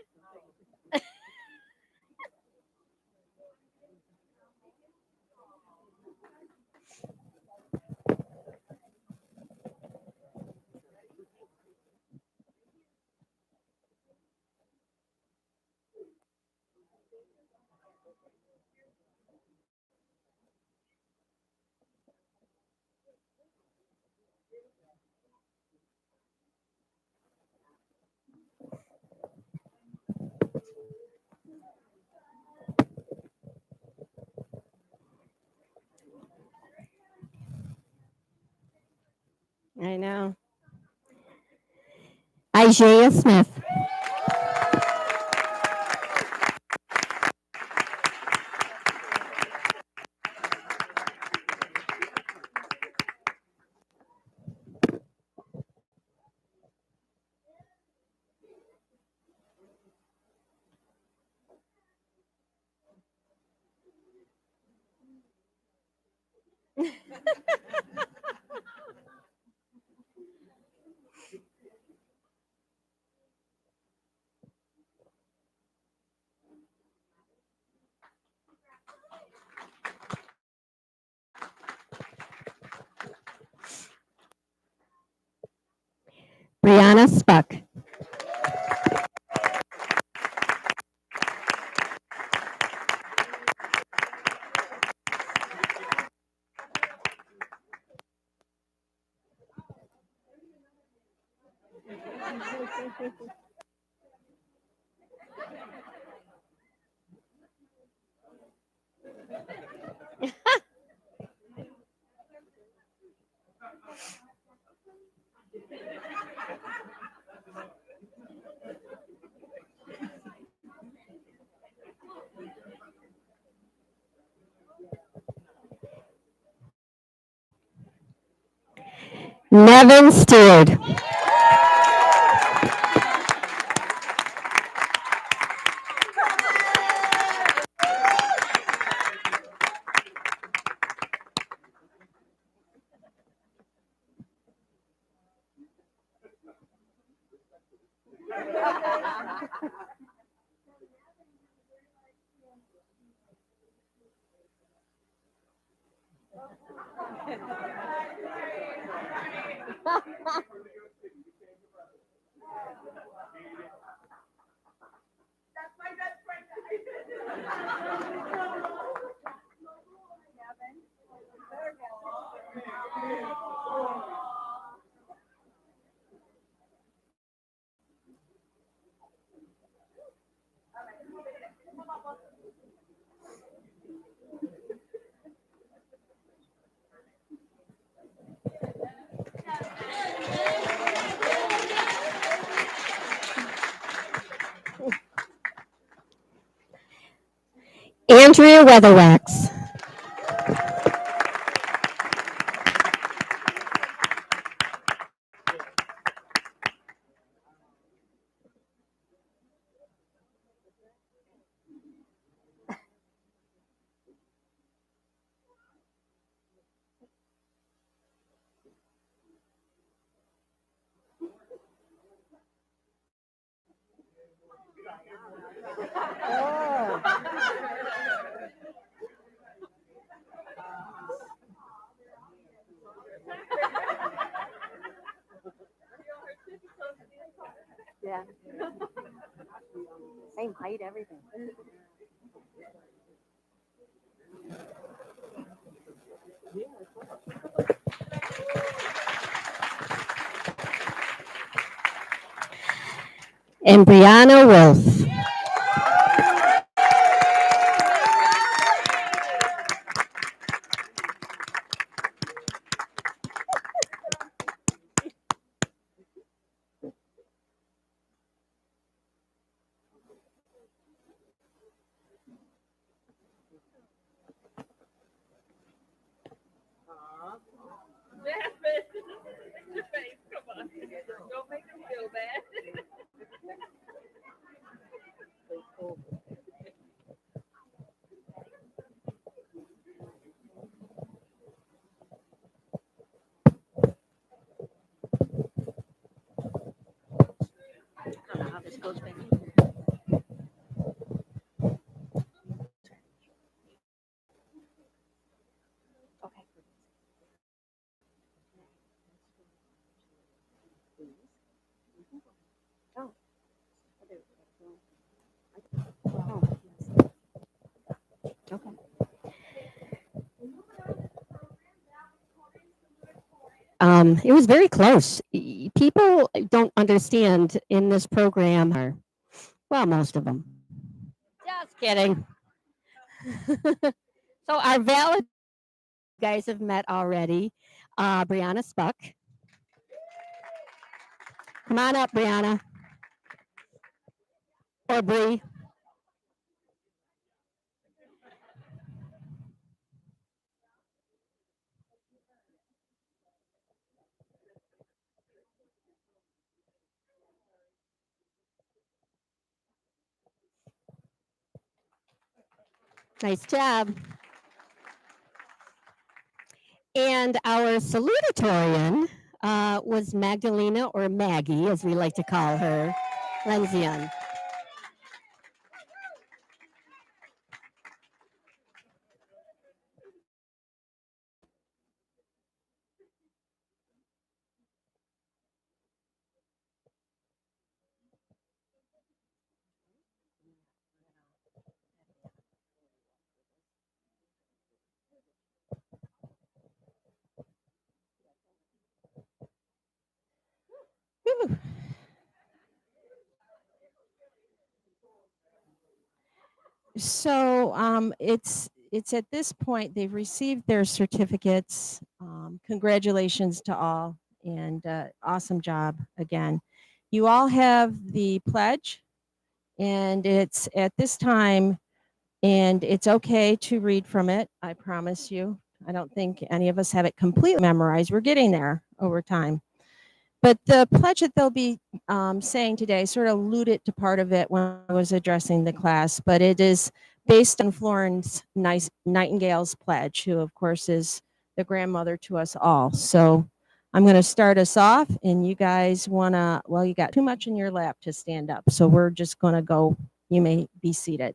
know. Isaiah Smith. Brianna Spuck. Nevin Stewart. Andrea Weatherwax. Yeah. Same height, everything. And Brianna Wolf. I don't know how this goes back. Okay. Oh. Okay. It was very close. People don't understand in this program, well, most of them. Just kidding. So our valid guys have met already. Brianna Spuck, Come on up, Brianna. Or Bree. Nice job. And our salutatorian was Magdalena, or Maggie, as we like to call her, Lenzian. Whew. So it's at this point they've received their certificates. Congratulations to all, and awesome job again. You all have the pledge, and it's at this time, and it's okay to read from it. I promise you. I don't think any of us have it completely memorized. We're getting there over time. But the pledge that they'll be saying today sort of alluded to part of it when I was addressing the class, but it is based on Florence Nightingale's pledge, who of course is the grandmother to us all. So I'm going to start us off, and you guys want to, well, you got too much in your lap to stand up. So we're just going to go, you may be seated.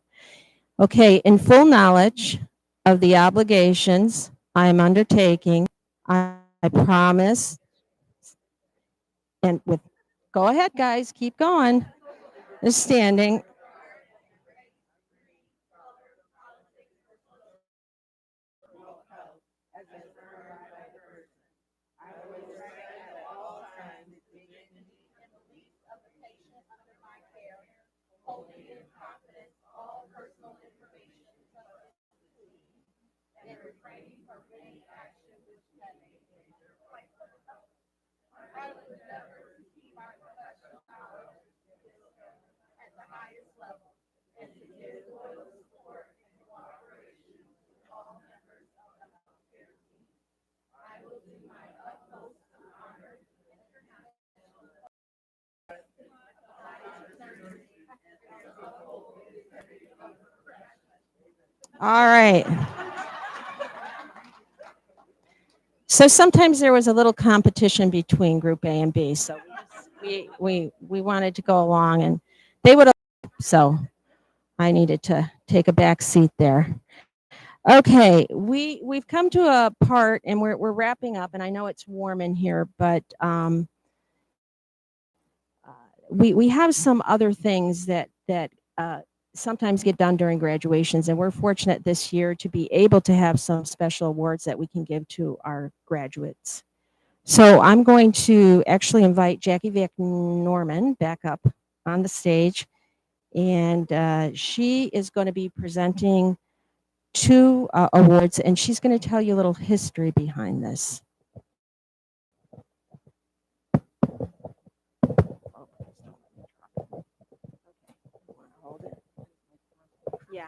Okay, in full knowledge of the obligations I am undertaking, I promise. And with, go ahead, guys, keep going. Just standing. All right. So sometimes there was a little competition between Group A and B. So we wanted to go along, and they would. So I needed to take a back seat there. Okay, we've come to a part, and we're wrapping up. And I know it's warm in here, but we have some other things that sometimes get done during graduations, and we're fortunate this year to be able to have some special awards that we can give to our graduates. So I'm going to actually invite Jackie Vick Norman back up on the stage, and she is going to be presenting two awards, and she's going to tell you a little history behind this. Yeah.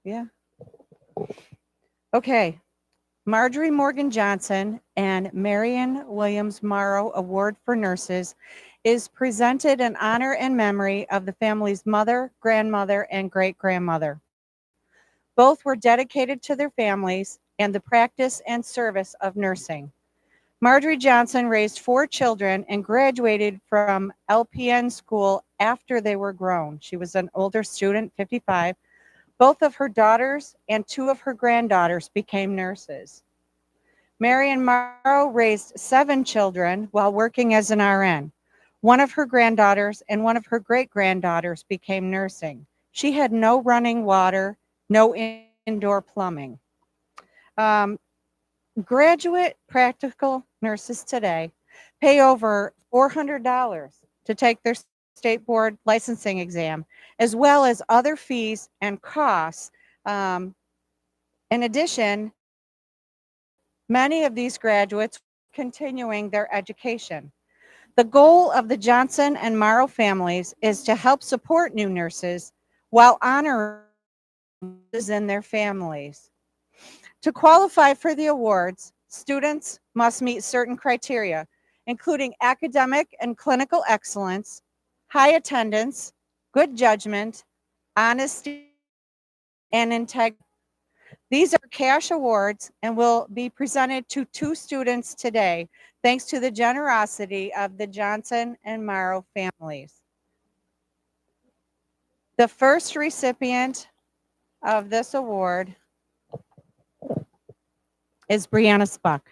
Yeah. Okay. Marjorie Morgan Johnson and Marion Williams Morrow Award for Nurses is presented in honor and memory of the family's mother, grandmother, and great-grandmother. Both were dedicated to their families and the practice and service of nursing. Marjorie Johnson raised 4 children and graduated from LPN school after they were grown. She was an older student, 55. Both of her daughters and 2 of her granddaughters became nurses. Marion Morrow raised 7 children while working as an RN. One of her granddaughters and one of her great-granddaughters became nursing. She had no running water, no indoor plumbing. Graduate practical nurses today pay over $400 to take their state board licensing exam, as well as other fees and costs. In addition, many of these graduates are continuing their education. The goal of the Johnson and Morrow families is to help support new nurses while honoring nurses and their families. To qualify for the awards, students must meet certain criteria, including academic and clinical excellence, high attendance, good judgment, honesty, and integrity. These are cash awards and will be presented to 2 students today, thanks to the generosity of the Johnson and Morrow families. The first recipient of this award is Brianna Spuck.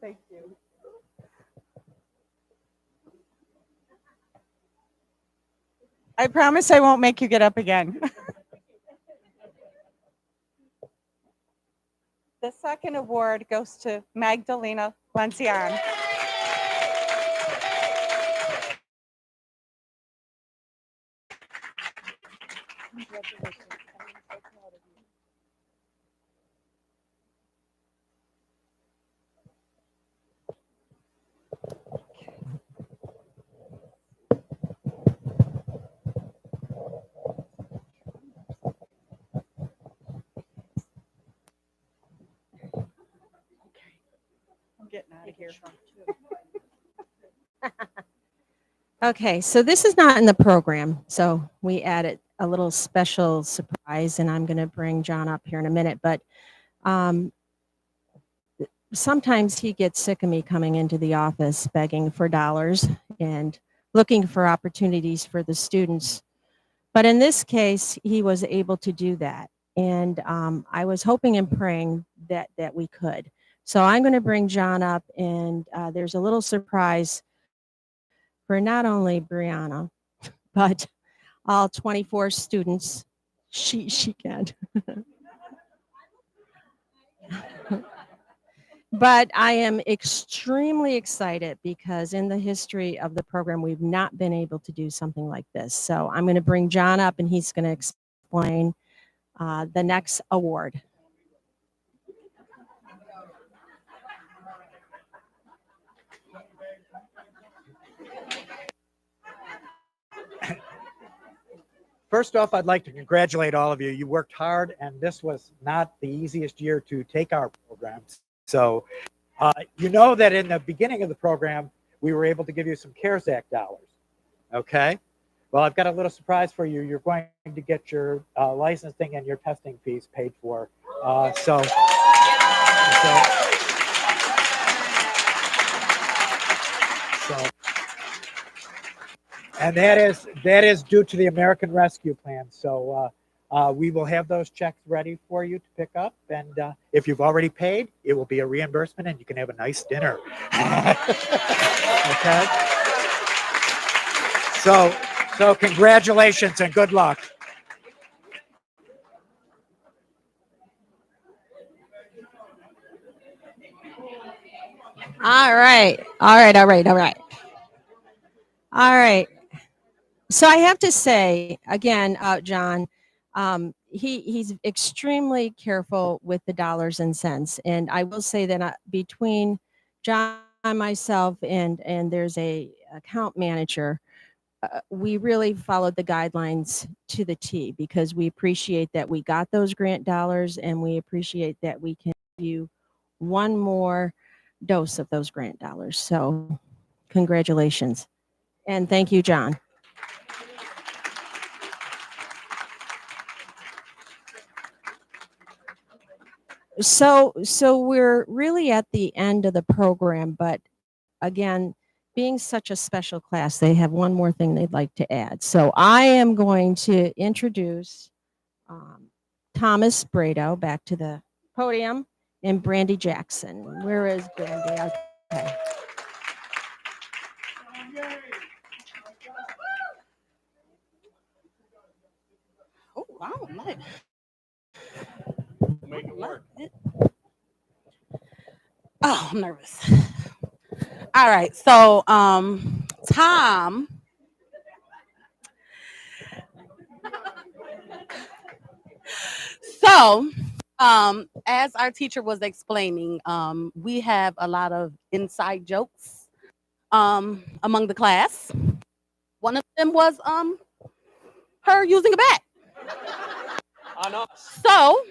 Thank you. I promise I won't make you get up again. The second award goes to Magdalena Lencian. I'm getting out of here. Okay, so this is not in the program, so we added a little special surprise, and I'm going to bring John up here in a minute, but sometimes he gets sick of me coming into the office begging for dollars and looking for opportunities for the students. But in this case, he was able to do that. And I was hoping and praying that we could. So I'm going to bring John up, and there's a little surprise for not only Brianna, but all 24 students. She can. But I am extremely excited because in the history of the program, we've not been able to do something like this. So I'm going to bring John up, and he's going to explain the next award. First off, I'd like to congratulate all of you. You worked hard, and this was not the easiest year to take our programs. So you know that in the beginning of the program, we were able to give you some CARES Act dollars. Okay? Well, I've got a little surprise for you. You're going to get your licensing and your testing fees paid for. And that is due to the American Rescue Plan. So we will have those checks ready for you to pick up. And if you've already paid, it will be a reimbursement, and you can have a nice dinner. Okay. So congratulations and good luck. All right. So I have to say, again, John, he's extremely careful with the dollars and cents. And I will say that between John, myself, and there's a account manager, we really followed the guidelines to the T, because we appreciate that we got those grant dollars, and we appreciate that we can give you one more dose of those grant dollars. So congratulations. And thank you, John. So we're really at the end of the program, but again, being such a special class, they have one more thing they'd like to add. So I am going to introduce Thomas Brado back to the podium, and Brandy Jackson. Where is Brandy? Okay. Oh, wow. Nice. Make it work. Oh, I'm nervous. All right. So, Tom. So, as our teacher was explaining, we have a lot of inside jokes among the class. One of them was her using a bat. On us. So,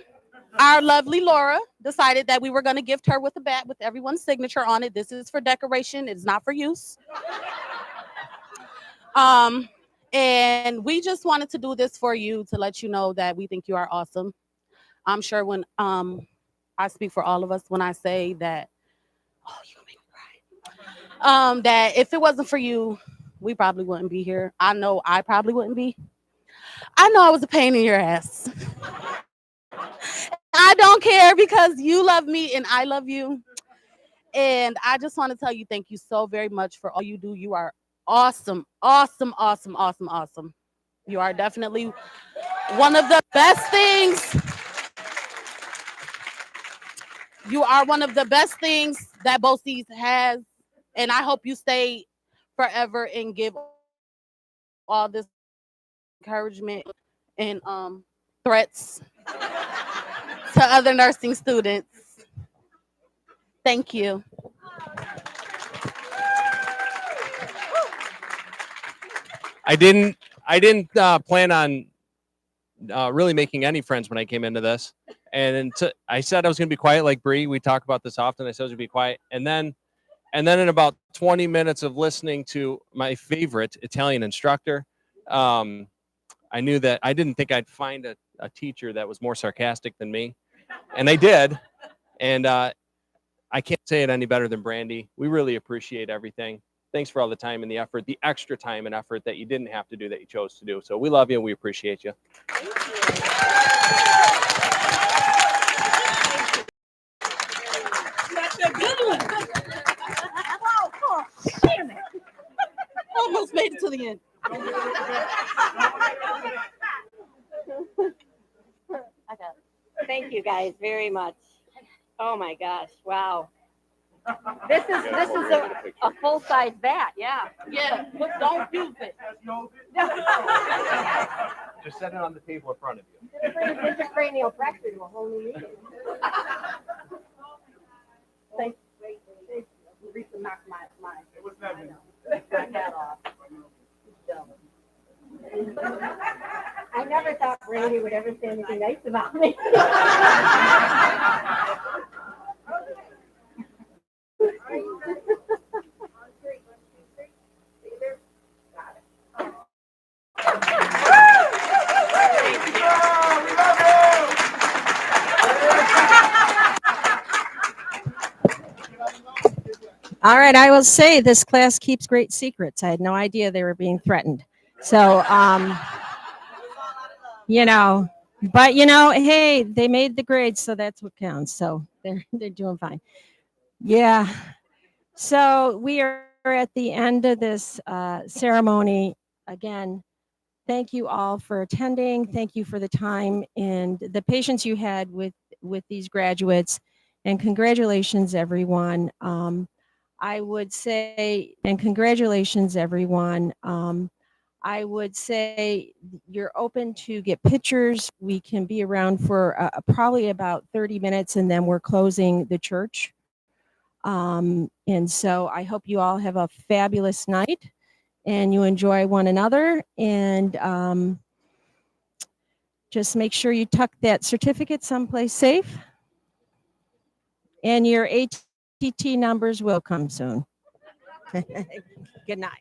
our lovely Laura decided that we were going to gift her with a bat with everyone's signature on it. This is for decoration. It's not for use. And we just wanted to do this for you to let you know that we think you are awesome. I'm sure when I speak for all of us when I say that, oh, you gonna make me cry. That if it wasn't for you, we probably wouldn't be here. I know I probably wouldn't be. I know I was a pain in your ass. I don't care because you love me and I love you. And I just want to tell you thank you so very much for all you do. You are awesome, awesome, awesome, awesome, awesome. You are definitely one of the best things. You are one of the best things that BOCES has. And I hope you stay forever and give all this encouragement and threats to other nursing students. Thank you. I didn't plan on really making any friends when I came into this. And I said I was going to be quiet like Bree. We talk about this often. I said I was going to be quiet. And then in about 20 minutes of listening to my favorite Italian instructor, I knew that I didn't think I'd find a teacher that was more sarcastic than me. And I did. And I can't say it any better than Brandy. We really appreciate everything. Thanks for all the time and the effort, the extra time and effort that you didn't have to do that you chose to do. So we love you and we appreciate you. That's a good one. Oh, damn it. Almost made it to the end. Thank you guys very much. Oh my gosh, wow. This is a full-size bat, yeah. Yeah, but don't use it. Just set it on the table in front of you. It's a cranial fracture to a whole new meeting. Thank you. Marisa knocked my It was never. hat off. I never thought Randy would ever say anything nice about me. All right, I will say this class keeps great secrets. I had no idea they were being threatened. So, but hey, they made the grades, so that's what counts. So they're doing fine. Yeah. So we are at the end of this ceremony. Again, thank you all for attending. Thank you for the time and the patience you had with these graduates. And congratulations, everyone. I would say, and congratulations, everyone. I would say you're open to get pictures. We can be around for probably about 30 minutes and then we're closing the church. And so I hope you all have a fabulous night and you enjoy one another. And just make sure you tuck that certificate someplace safe. And your ATT numbers will come soon. Good night.